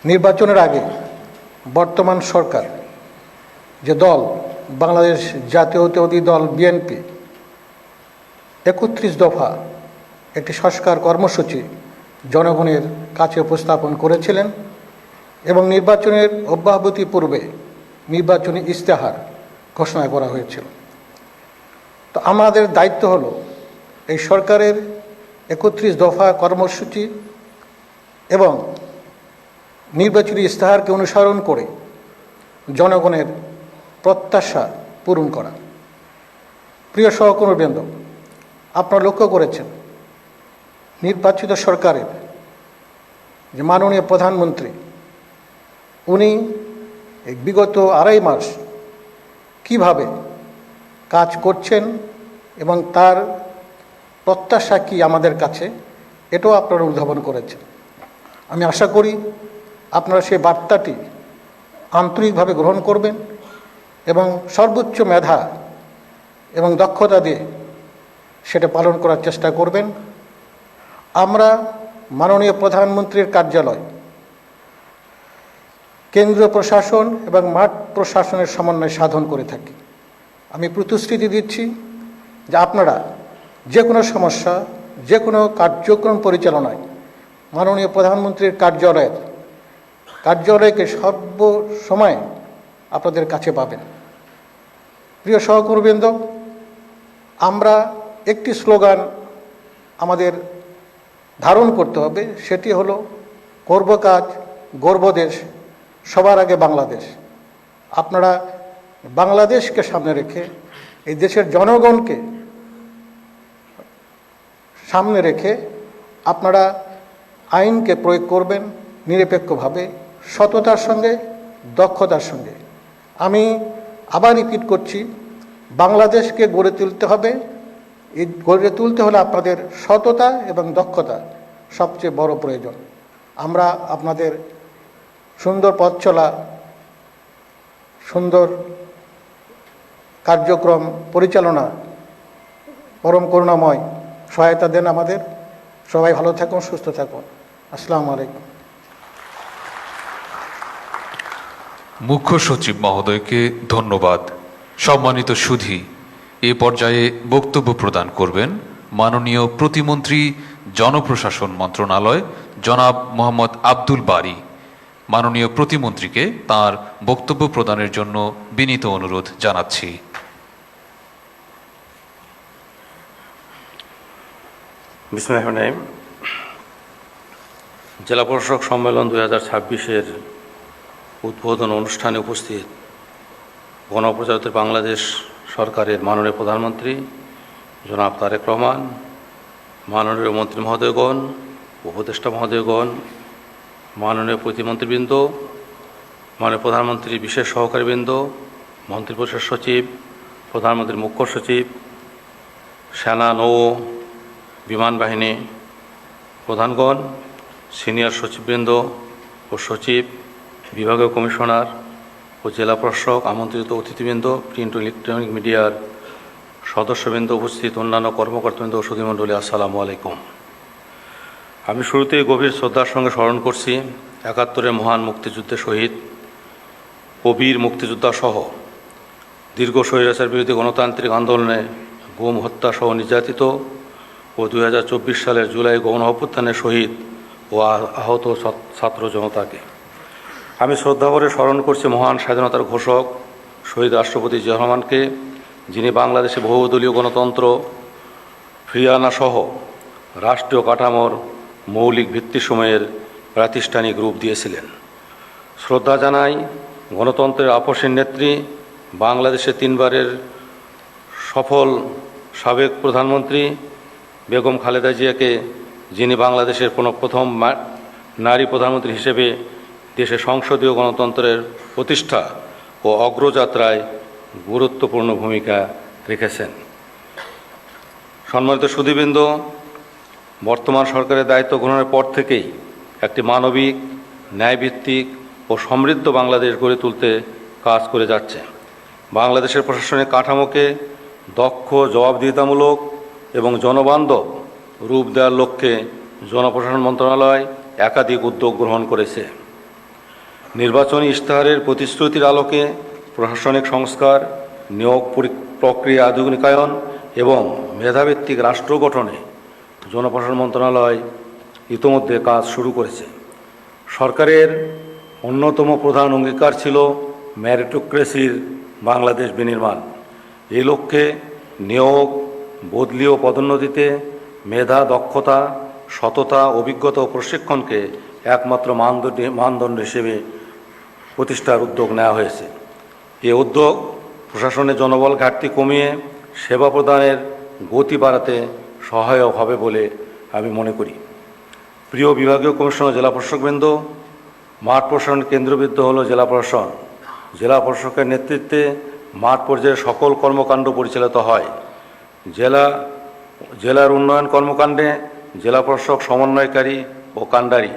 নির্বাচনের আগে বর্তমান সরকার যে দল, বাংলাদেশ জাতীয়তাবাদী দল বিএনপি, 31 দফা একটি সংস্কার কর্মসূচি জনগণের কাছে উপস্থাপন করেছিলেন এবং নির্বাচনের অব্যাহতি পূর্বে নির্বাচনী ইশতেহার ঘোষণা করা হয়েছিল। তো আমাদের দায়িত্ব হলো এই সরকারের 31 দফা কর্মসূচি এবং নির্বাচনী ইশতেহারকে অনুসরণ করে জনগণের প্রত্যাশা পূরণ করা। প্রিয় সহকর্মীবৃন্দ, আপনারা লক্ষ্য করেছেন নির্বাচিত সরকারের যে মাননীয় প্রধানমন্ত্রী, উনি বিগত 2.5 মাস কিভাবে কাজ করছেন এবং তার প্রত্যাশা কি আমাদের কাছে, এটাও আপনারা উদ্ভাবন করেছেন। আমি আশা করি আপনারা সেই বার্তাটি আন্তরিকভাবে গ্রহণ করবেন এবং সর্বোচ্চ মেধা এবং দক্ষতা দিয়ে সেটা পালন করার চেষ্টা করবেন। আমরা মাননীয় প্রধানমন্ত্রীর কার্যালয়, কেন্দ্রীয় প্রশাসন এবং মাঠ প্রশাসনের সমন্বয় সাধন করে থাকি। আমি প্রতিশ্রুতি দিচ্ছি যে আপনারা যে কোনো সমস্যা, যে কোনো কার্যক্রম পরিচালনায় মাননীয় প্রধানমন্ত্রীর কার্যালয়কে সর্বসময় আপনাদের কাছে পাবেন। প্রিয় সহকর্মীবৃন্দ, আমরা একটি স্লোগান আমাদের ধারণ করতে হবে, সেটি হলো করব কাজ, গর্ব দেশ, সবার আগে বাংলাদেশ। আপনারা বাংলাদেশকে সামনে রেখে, এই দেশের জনগণকে সামনে রেখে আপনারা আইনকে প্রয়োগ করবেন নিরপেক্ষভাবে, সততার সঙ্গে, দক্ষতার সঙ্গে। আমি আবার রিপিট করছি, বাংলাদেশকে গড়ে তুলতে হবে। এই গড়ে তুলতে হলে আপনাদের সততা এবং দক্ষতা সবচেয়ে বড় প্রয়োজন। আমরা আপনাদের সুন্দর পথ চলা, সুন্দর কার্যক্রম পরিচালনা পরম করুণাময় সহায়তা দেন আমাদের। সবাই ভালো থাকুন, সুস্থ থাকুন। আসসালামু আলাইকুম। মুখ্য সচিব মহোদয়কে ধন্যবাদ। সম্মানিত সুধী, এ পর্যায়ে বক্তব্য প্রদান করবেন মাননীয় প্রতিমন্ত্রী, জনপ্রশাসন মন্ত্রণালয়, জনাব মোহাম্মদ আব্দুল বারী। মাননীয় প্রতিমন্ত্রীকে তার বক্তব্য প্রদানের জন্য বিনীত অনুরোধ জানাচ্ছি। বিসমিল্লাহির রহমানির রহিম। জেলা প্রশাসক সম্মেলন 2026-এর উদ্বোধন অনুষ্ঠানে উপস্থিত গণপ্রজাতন্ত্রী বাংলাদেশ সরকারের মাননীয় প্রধানমন্ত্রী জনাব তারেক রহমান, মাননীয় মন্ত্রী মহোদয়গণ, উপদেষ্টা মহোদয়গণ, মাননীয় প্রতিমন্ত্রীবৃন্দ, মাননীয় প্রধানমন্ত্রীর বিশেষ সহকারীবৃন্দ, মন্ত্রিপরিষদ সচিব, প্রধানমন্ত্রীর মুখ্য সচিব, সেনা, নৌ, বিমান বাহিনী প্রধানগণ, সিনিয়র সচিববৃন্দ ও সচিব, বিভাগীয় কমিশনার ও জেলা প্রশাসক, আমন্ত্রিত অতিথিবৃন্দ, প্রিন্ট ও ইলেকট্রনিক মিডিয়ার সদস্যবৃন্দ, উপস্থিত অন্যান্য কর্মকর্তাবৃন্দ ও সুধীমণ্ডলী, আসসালামু আলাইকুম। আমি শুরুতেই গভীর শ্রদ্ধার সঙ্গে স্মরণ করছি ৭১-এর মহান মুক্তিযুদ্ধে শহীদ ও বীর মুক্তিযোদ্ধা সহ দীর্ঘ স্বৈরাচার বিরোধী গণতান্ত্রিক আন্দোলনে গুম, হত্যা সহ নির্যাতিত ও 2024 সালের জুলাই গণ অভ্যুত্থানে শহীদ ও আহত ছাত্র জনতাকে। আমি শ্রদ্ধাভরে স্মরণ করছি মহান স্বাধীনতার ঘোষক শহীদ রাষ্ট্রপতি জিয়া রহমানকে, যিনি বাংলাদেশে বহুদলীয় গণতন্ত্র ফিরিয়ে আনা সহ রাষ্ট্রীয় কাঠামোর মৌলিক ভিত্তিসমূহের প্রাতিষ্ঠানিক রূপ দিয়েছিলেন। শ্রদ্ধা জানাই গণতন্ত্রের আপসীন নেত্রী, বাংলাদেশে 3বারের সফল সাবেক প্রধানমন্ত্রী বেগম খালেদা জিয়াকে, যিনি বাংলাদেশের প্রথম নারী প্রধানমন্ত্রী হিসেবে দেশে সংসদীয় গণতন্ত্রের প্রতিষ্ঠা ও অগ্রযাত্রায় গুরুত্বপূর্ণ ভূমিকা রেখেছেন। সম্মানিত সুধীবৃন্দ, বর্তমান সরকারের দায়িত্ব গ্রহণের পর থেকেই একটি মানবিক, ন্যায়ভিত্তিক ও সমৃদ্ধ বাংলাদেশ গড়ে তুলতে কাজ করে যাচ্ছে। বাংলাদেশের প্রশাসনিক কাঠামোকে দক্ষ, জবাবদিহিতামূলক এবং জনবান্ধব রূপ দেওয়ার লক্ষ্যে জনপ্রশাসন মন্ত্রণালয় একাধিক উদ্যোগ গ্রহণ করেছে। নির্বাচনী ইশতেহারের প্রতিশ্রুতির আলোকে প্রশাসনিক সংস্কার, নিয়োগ প্রক্রিয়া আধুনিকায়ন এবং মেধাভিত্তিক রাষ্ট্র গঠনে জনপ্রশাসন মন্ত্রণালয় ইতোমধ্যে কাজ শুরু করেছে। সরকারের অন্যতম প্রধান অঙ্গীকার ছিল মেরিটোক্রেসির বাংলাদেশ বিনির্মাণ। এই লক্ষ্যে নিয়োগ, বদলি ও পদোন্নতিতে মেধা, দক্ষতা, সততা, অভিজ্ঞতা ও প্রশিক্ষণকে একমাত্র মানদণ্ড হিসেবে প্রতিষ্ঠার উদ্যোগ নেওয়া হয়েছে। এই উদ্যোগ প্রশাসনের জনবল ঘাটতি কমিয়ে সেবা প্রদানের গতি বাড়াতে সহায়ক হবে বলে আমি মনে করি। প্রিয় বিভাগীয় কমিশনার, জেলা প্রশাসকবৃন্দ, মাঠ প্রশাসন কেন্দ্রবিন্দু হল জেলা প্রশাসন। জেলা প্রশাসকের নেতৃত্বে মাঠ পর্যায়ে সকল কর্মকাণ্ড পরিচালিত হয়। জেলার উন্নয়ন কর্মকাণ্ডে জেলা প্রশাসক সমন্বয়কারী ও কাণ্ডারি।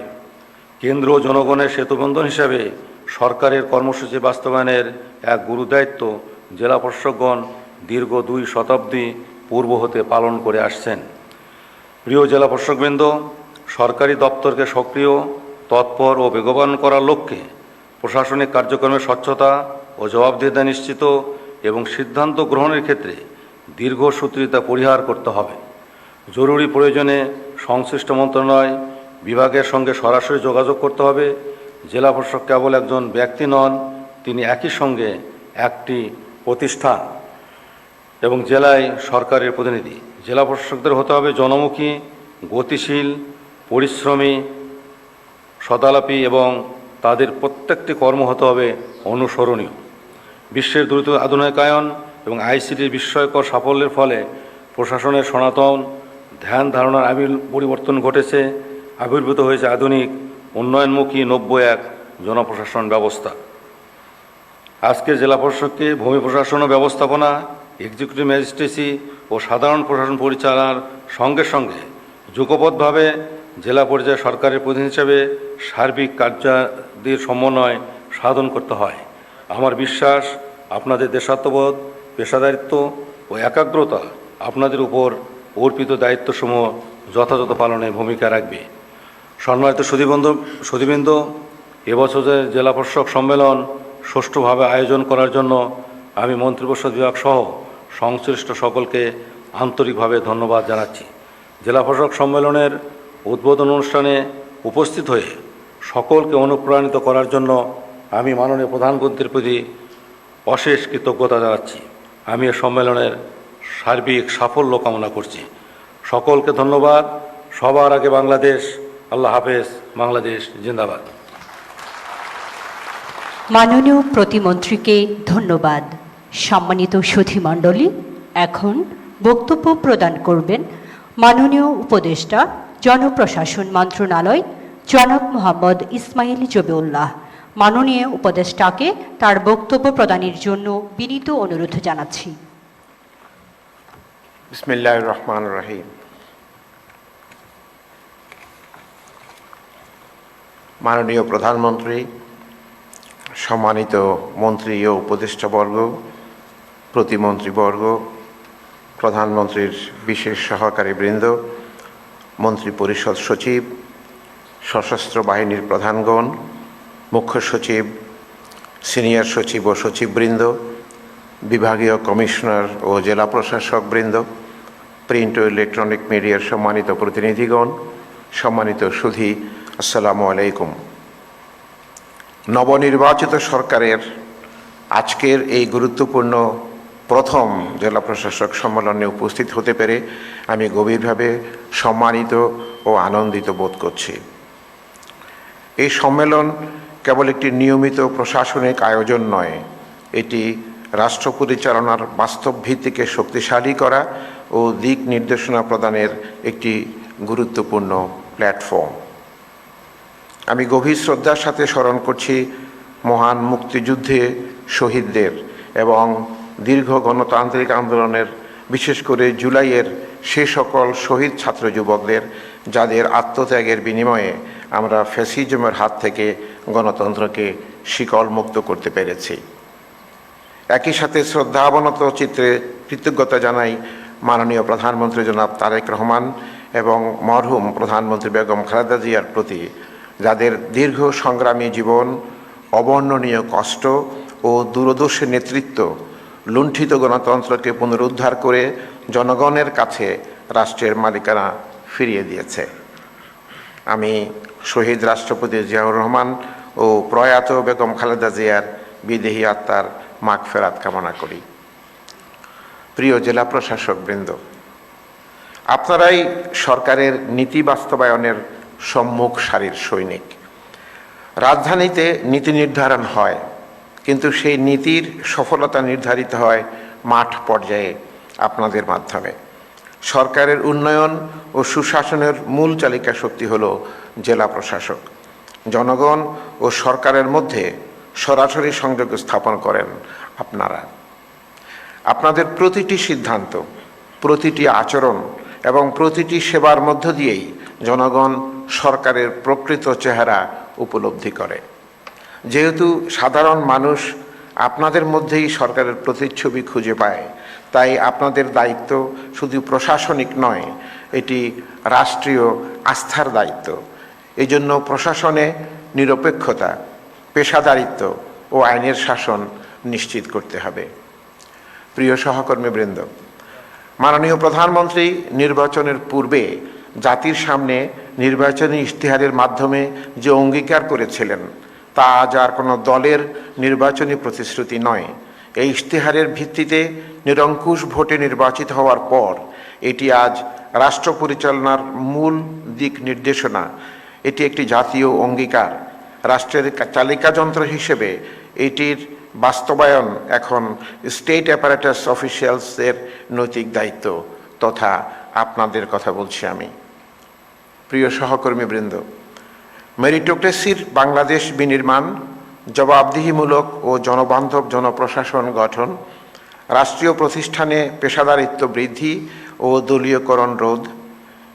কেন্দ্র ও জনগণের সেতুবন্ধন হিসাবে সরকারের কর্মসূচি বাস্তবায়নের এক গুরুদায়িত্ব জেলা প্রশাসকগণ দীর্ঘ 2 শতাব্দী পূর্ব হতে পালন করে আসছেন। প্রিয় জেলা প্রশাসকবৃন্দ, সরকারি দপ্তরকে সক্রিয়, তৎপর ও বেগবান করার লক্ষ্যে প্রশাসনিক কার্যক্রমের স্বচ্ছতা ও জবাবদিহিতা নিশ্চিত এবং সিদ্ধান্ত গ্রহণের ক্ষেত্রে দীর্ঘসূত্রিতা পরিহার করতে হবে। জরুরি প্রয়োজনে সংশ্লিষ্ট মন্ত্রণালয় বিভাগের সঙ্গে সরাসরি যোগাযোগ করতে হবে। জেলা প্রশাসক কেবল একজন ব্যক্তি নন, তিনি একই সঙ্গে একটি প্রতিষ্ঠান এবং জেলায় সরকারের প্রতিনিধি। জেলা প্রশাসকদের হতে হবে জনমুখী, গতিশীল, পরিশ্রমী, সদালাপী এবং তাদের প্রত্যেকটি কর্ম হতে হবে অনুসরণীয়। বিশ্বের দ্রুত আধুনিকায়ন এবং আইসিটির বিস্ময়কর সাফল্যের ফলে প্রশাসনের সনাতন ধ্যান ধারণার পরিবর্তন ঘটেছে। আবির্ভূত হয়েছে আধুনিক, উন্নয়নমুখী 91 জনপ্রশাসন ব্যবস্থা। আজকের জেলা প্রশাসককে ভূমি প্রশাসন ও ব্যবস্থাপনা, এক্সিকিউটিভ ম্যাজিস্ট্রেসি ও সাধারণ প্রশাসন পরিচালনার সঙ্গে সঙ্গে যুগপৎভাবে জেলা পর্যায়ে সরকারের প্রতিনিধি হিসেবে সার্বিক কার্যাদির সমন্বয় সাধন করতে হয়। আমার বিশ্বাস, আপনাদের দেশাত্মবোধ, পেশাদারিত্ব ও একাগ্রতা আপনাদের উপর অর্পিত দায়িত্বসমূহ যথাযথ পালনে ভূমিকা রাখবে। সম্মানিত সুধীবৃন্দ, এবছরের জেলা প্রশাসক সম্মেলন সুষ্ঠুভাবে আয়োজন করার জন্য আমি মন্ত্রিপরিষদ বিভাগ সহ সংশ্লিষ্ট সকলকে আন্তরিকভাবে ধন্যবাদ জানাচ্ছি। জেলা প্রশাসক সম্মেলনের উদ্বোধন অনুষ্ঠানে উপস্থিত হয়ে সকলকে অনুপ্রাণিত করার জন্য আমি মাননীয় প্রধানমন্ত্রীর প্রতি অশেষ কৃতজ্ঞতা জানাচ্ছি। আমি এ সম্মেলনের সার্বিক সাফল্য কামনা করছি। সকলকে ধন্যবাদ। সবার আগে বাংলাদেশ। আল্লাহ হাফেজ। বাংলাদেশ জিন্দাবাদ। মাননীয় প্রতিমন্ত্রীকে ধন্যবাদ। সম্মানিত সুধীমণ্ডলী, এখন বক্তব্য প্রদান করবেন মাননীয় উপদেষ্টা জনপ্রশাসন মন্ত্রণালয় জনাব মোহাম্মদ ইসমাইল জবিউল্লাহ। মাননীয় উপদেষ্টাকে তার বক্তব্য প্রদানের জন্য বিনীত অনুরোধ জানাচ্ছি। বিসমিল্লাহির রহমানির রহিম। মাননীয় প্রধানমন্ত্রী, সম্মানিত মন্ত্রী ও উপদেষ্টাবর্গ, প্রতিমন্ত্রীবর্গ, প্রধানমন্ত্রীর বিশেষ সহকারী বৃন্দ, মন্ত্রী পরিষদ সচিব, সশস্ত্র বাহিনীর প্রধানগণ, মুখ্য সচিব, সিনিয়র সচিব ও সচিববৃন্দ, বিভাগীয় কমিশনার ও জেলা প্রশাসকবৃন্দ, প্রিন্ট ও ইলেকট্রনিক মিডিয়ার সম্মানিত প্রতিনিধিগণ, সম্মানিত সুধী, আসসালামু আলাইকুম। নবনির্বাচিত সরকারের আজকের এই গুরুত্বপূর্ণ প্রথম জেলা প্রশাসক সম্মেলনে উপস্থিত হতে পেরে আমি গভীরভাবে সম্মানিত ও আনন্দিত বোধ করছি। এই সম্মেলন কেবল একটি নিয়মিত প্রশাসনিক আয়োজন নয়, এটি রাষ্ট্র পরিচালনার বাস্তব ভিত্তিকে শক্তিশালী করা ও দিক নির্দেশনা প্রদানের একটি গুরুত্বপূর্ণ প্ল্যাটফর্ম। আমি গভীর শ্রদ্ধার সাথে স্মরণ করছি মহান মুক্তিযুদ্ধে শহীদদের এবং দীর্ঘ গণতান্ত্রিক আন্দোলনের, বিশেষ করে জুলাইয়ের সে সকল শহীদ ছাত্র যুবকদের যাদের আত্মত্যাগের বিনিময়ে আমরা ফ্যাসিজমের হাত থেকে গণতন্ত্রকে শিকল মুক্ত করতে পেরেছি। একই সাথে শ্রদ্ধাবনত চিত্রে কৃতজ্ঞতা জানাই মাননীয় প্রধানমন্ত্রী জনাব তারেক রহমান এবং মরহুম প্রধানমন্ত্রী বেগম খালেদা জিয়ার প্রতি, যাদের দীর্ঘ সংগ্রামী জীবন, অবর্ণনীয় কষ্ট ও দূরদর্শী নেতৃত্ব লুণ্ঠিত গণতন্ত্রকে পুনরুদ্ধার করে জনগণের কাছে রাষ্ট্রের মালিকানা ফিরিয়ে দিয়েছে। আমি শহীদ রাষ্ট্রপতি জিয়াউর রহমান ও প্রয়াত বেগম খালেদা জিয়ার বিদেহী আত্মার মাগফেরাত কামনা করি। প্রিয় জেলা প্রশাসকবৃন্দ, আপনারাই সরকারের নীতি বাস্তবায়নের সম্মুখ সারির সৈনিক। রাজধানীতে নীতি নির্ধারণ হয়, কিন্তু সেই নীতির সফলতা নির্ধারিত হয় মাঠ পর্যায়ে আপনাদের মাধ্যমে। সরকারের উন্নয়ন ও সুশাসনের মূল চালিকা শক্তি হল জেলা প্রশাসক। জনগণ ও সরকারের মধ্যে সরাসরি সংযোগ স্থাপন করেন আপনারা। আপনাদের প্রতিটি সিদ্ধান্ত, প্রতিটি আচরণ এবং প্রতিটি সেবার মধ্য দিয়েই জনগণ সরকারের প্রকৃত চেহারা উপলব্ধি করে। যেহেতু সাধারণ মানুষ আপনাদের মধ্যেই সরকারের প্রতিচ্ছবি খুঁজে পায়, তাই আপনাদের দায়িত্ব শুধু প্রশাসনিক নয়, এটি রাষ্ট্রীয় আস্থার দায়িত্ব। এই জন্য প্রশাসনে নিরপেক্ষতা, পেশাদারিত্ব ও আইনের শাসন নিশ্চিত করতে হবে। প্রিয় সহকর্মীবৃন্দ, মাননীয় প্রধানমন্ত্রী নির্বাচনের পূর্বে জাতির সামনে নির্বাচনী ইশতেহারের মাধ্যমে যে অঙ্গীকার করেছিলেন, তা আজ আর কোনো দলের নির্বাচনী প্রতিশ্রুতি নয়। এই ইশতেহারের ভিত্তিতে নিরঙ্কুশ ভোটে নির্বাচিত হওয়ার পর এটি আজ রাষ্ট্র পরিচালনার মূল দিক নির্দেশনা। এটি একটি জাতীয় অঙ্গীকার। রাষ্ট্রের চালিকাযন্ত্র হিসেবে এটির বাস্তবায়ন এখন স্টেট অ্যাপারেটাস অফিসিয়ালসের নৈতিক দায়িত্ব, তথা আপনাদের কথা বলছি আমি। প্রিয় সহকর্মীবৃন্দ, মেরিটোক্রেসির বাংলাদেশ বিনির্মাণ, জবাবদিহিমূলক ও জনবান্ধব জনপ্রশাসন গঠন, রাষ্ট্রীয় প্রতিষ্ঠানে পেশাদারিত্ব বৃদ্ধি ও দলীয়করণ রোধ,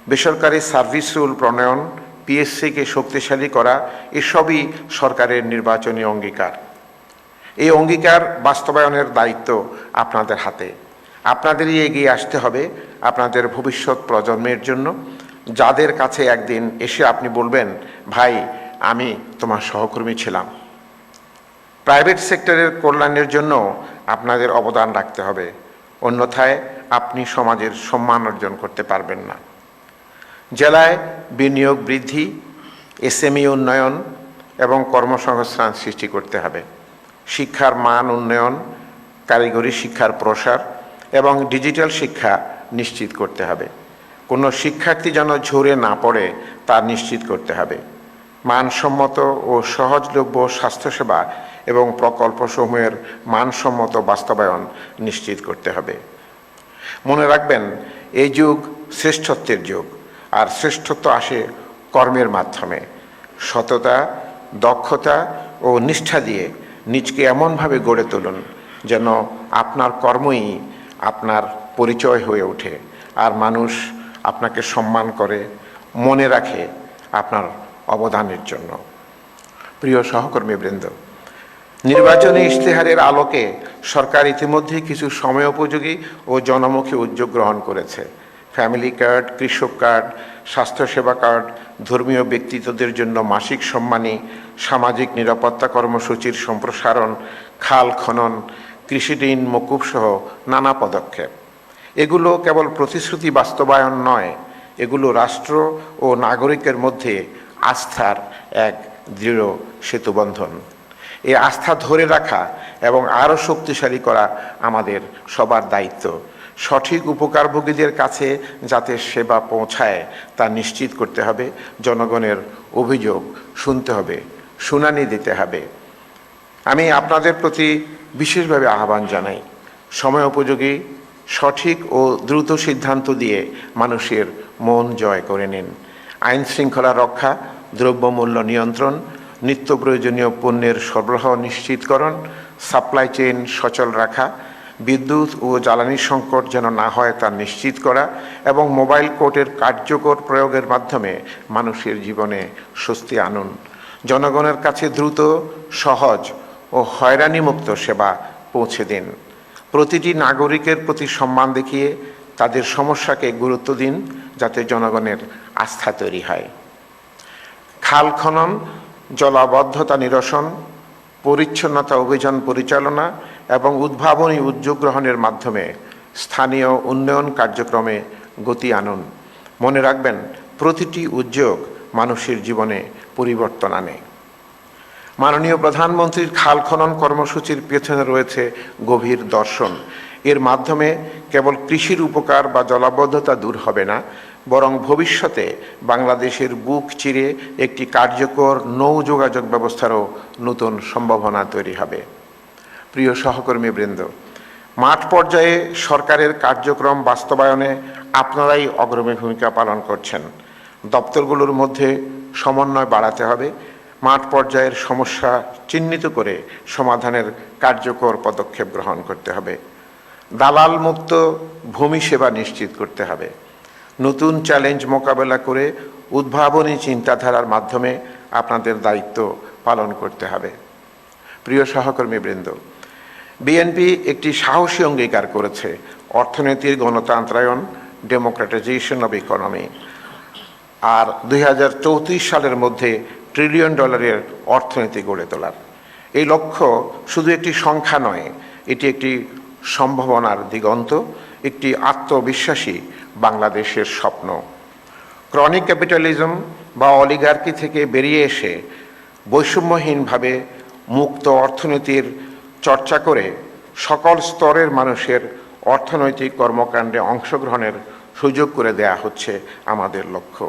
বেসরকারি সার্ভিস রুল প্রণয়ন, পিএসসিকে শক্তিশালী করা, এসবই সরকারের নির্বাচনী অঙ্গীকার। এই অঙ্গীকার বাস্তবায়নের দায়িত্ব আপনাদের হাতে। আপনাদেরই এগিয়ে আসতে হবে আপনাদের ভবিষ্যৎ প্রজন্মের জন্য, যাদের কাছে একদিন এসে আপনি বলবেন, ভাই আমি তোমার সহকর্মী ছিলাম। প্রাইভেট সেক্টরের কল্যাণের জন্য আপনাদের অবদান রাখতে হবে, অন্যথায় আপনি সমাজের সম্মান অর্জন করতে পারবেন না। জেলায় বিনিয়োগ বৃদ্ধি, এসএমই উন্নয়ন এবং কর্মসংস্থান সৃষ্টি করতে হবে। শিক্ষার মান উন্নয়ন, কারিগরি শিক্ষার প্রসার এবং ডিজিটাল শিক্ষা নিশ্চিত করতে হবে। কোনো শিক্ষার্থী যেন ঝরে না পড়ে তা নিশ্চিত করতে হবে। মানসম্মত ও সহজলভ্য স্বাস্থ্যসেবা এবং প্রকল্পসমূহের মানসম্মত বাস্তবায়ন নিশ্চিত করতে হবে। মনে রাখবেন, এই যুগ শ্রেষ্ঠত্বের যুগ, আর শ্রেষ্ঠত্ব আসে কর্মের মাধ্যমে। সততা, দক্ষতা ও নিষ্ঠা দিয়ে নিজকে এমনভাবে গড়ে তুলুন যেন আপনার কর্মই আপনার পরিচয় হয়ে ওঠে, আর মানুষ আপনাকে সম্মান করে, মনে রাখে আপনার অবদানের জন্য। প্রিয় সহকর্মীবৃন্দ, নির্বাচনী ইশতেহারের আলোকে সরকার ইতিমধ্যেই কিছু সময়োপযোগী ও জনমুখী উদ্যোগ গ্রহণ করেছে। ফ্যামিলি কার্ড, কৃষক কার্ড, স্বাস্থ্যসেবা কার্ড, ধর্মীয় ব্যক্তিত্বদের জন্য মাসিক সম্মানী, সামাজিক নিরাপত্তা কর্মসূচির সম্প্রসারণ, খাল খনন, কৃষি ঋণ মকুব সহ নানা পদক্ষেপ। এগুলো কেবল প্রতিশ্রুতি বাস্তবায়ন নয়, এগুলো রাষ্ট্র ও নাগরিকের মধ্যে আস্থার এক দৃঢ় সেতুবন্ধন। এই আস্থা ধরে রাখা এবং আরও শক্তিশালী করা আমাদের সবার দায়িত্ব। সঠিক উপকারভোগীদের কাছে যাতে সেবা পৌঁছায় তা নিশ্চিত করতে হবে। জনগণের অভিযোগ শুনতে হবে, শুনানি দিতে হবে। আমি আপনাদের প্রতি বিশেষভাবে আহ্বান জানাই, সময়োপযোগী, সঠিক ও দ্রুত সিদ্ধান্ত দিয়ে মানুষের মন জয় করে নিন। আইন শৃঙ্খলা রক্ষা, দ্রব্যমূল্য নিয়ন্ত্রণ, নিত্য প্রয়োজনীয় পণ্যের সরবরাহ নিশ্চিতকরণ, সাপ্লাই চেইন সচল রাখা, বিদ্যুৎ ও জ্বালানি সংকট যেন না হয় তা নিশ্চিত করা এবং মোবাইল কোর্টের কার্যকর প্রয়োগের মাধ্যমে মানুষের জীবনে স্বস্তি আনুন। জনগণের কাছে দ্রুত, সহজ ও হয়রানিমুক্ত সেবা পৌঁছে দিন। প্রতিটি নাগরিকের প্রতি সম্মান দেখিয়ে তাদের সমস্যাকে গুরুত্ব দিন, যাতে জনগণের আস্থা তৈরি হয়। খাল খনন, জলাবদ্ধতা নিরসন, পরিচ্ছন্নতা অভিযান পরিচালনা এবং উদ্ভাবনী উদ্যোগ গ্রহণের মাধ্যমে স্থানীয় উন্নয়ন কার্যক্রমে গতি আনুন। মনে রাখবেন, প্রতিটি উদ্যোগ মানুষের জীবনে পরিবর্তন আনে। মাননীয় প্রধানমন্ত্রীর খাল খনন কর্মসূচির পেছনে রয়েছে গভীর দর্শন। এর মাধ্যমে কেবল কৃষির উপকার বা জলাবদ্ধতা দূর হবে না, বরং ভবিষ্যতে বাংলাদেশের বুক চিরে একটি কার্যকর নৌ যোগাযোগ ব্যবস্থারও নতুন সম্ভাবনা তৈরি হবে। প্রিয় সহকর্মীবৃন্দ, মাঠ পর্যায়ে সরকারের কার্যক্রম বাস্তবায়নে আপনারাই অগ্রণী ভূমিকা পালন করছেন। দপ্তরগুলোর মধ্যে সমন্বয় বাড়াতে হবে, মাঠ পর্যায়ের সমস্যা চিহ্নিত করে সমাধানের কার্যকর পদক্ষেপ গ্রহণ করতে হবে। দালাল মুক্ত ভূমি সেবা নিশ্চিত করতে হবে। নতুন চ্যালেঞ্জ মোকাবেলা করে উদ্ভাবনী চিন্তাধারার মাধ্যমে আপনাদের দায়িত্ব পালন করতে হবে। প্রিয় সহকর্মীবৃন্দ, বিএনপি একটি সাহসী অঙ্গীকার করেছে অর্থনীতির গণতান্ত্রায়ন, ডেমোক্রেটাইজেশন অব ইকোনমি, আর 2034 সালের মধ্যে $1 ট্রিলিয়ন অর্থনীতি গড়ে তোলার। এই লক্ষ্য শুধু একটি সংখ্যা নয়, এটি একটি সম্ভাবনার দিগন্ত, একটি আত্মবিশ্বাসী বাংলাদেশের স্বপ্ন। ক্রনিক ক্যাপিটালিজম বা অলিগার্কি থেকে বেরিয়ে এসে বৈষম্যহীনভাবে মুক্ত অর্থনীতির চর্চা করে সকল স্তরের মানুষের অর্থনৈতিক কর্মকাণ্ডে অংশগ্রহণের সুযোগ করে দেয়া হচ্ছে আমাদের লক্ষ্য।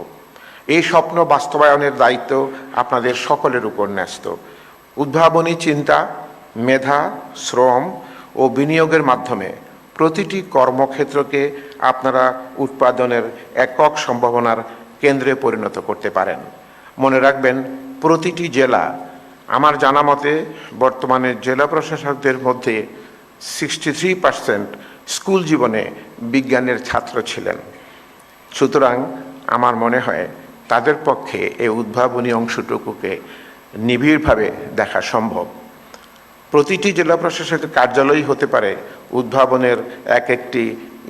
এই স্বপ্ন বাস্তবায়নের দায়িত্ব আপনাদের সকলের উপর ন্যস্ত। উদ্ভাবনী চিন্তা, মেধা, শ্রম ও বিনিয়োগের মাধ্যমে প্রতিটি কর্মক্ষেত্রকে আপনারা উৎপাদনের একক সম্ভাবনার কেন্দ্রে পরিণত করতে পারেন। মনে রাখবেন, প্রতিটি জেলা, আমার জানা মতে বর্তমানে জেলা প্রশাসকদের মধ্যে 63% স্কুল জীবনে বিজ্ঞানের ছাত্র ছিলেন। সুতরাং আমার মনে হয় তাদের পক্ষে এই উদ্ভাবনী অংশটুকুকে নিবিড়ভাবে দেখা সম্ভব। প্রতিটি জেলা প্রশাসকের কার্যালয় হতে পারে উদ্ভাবনের একটি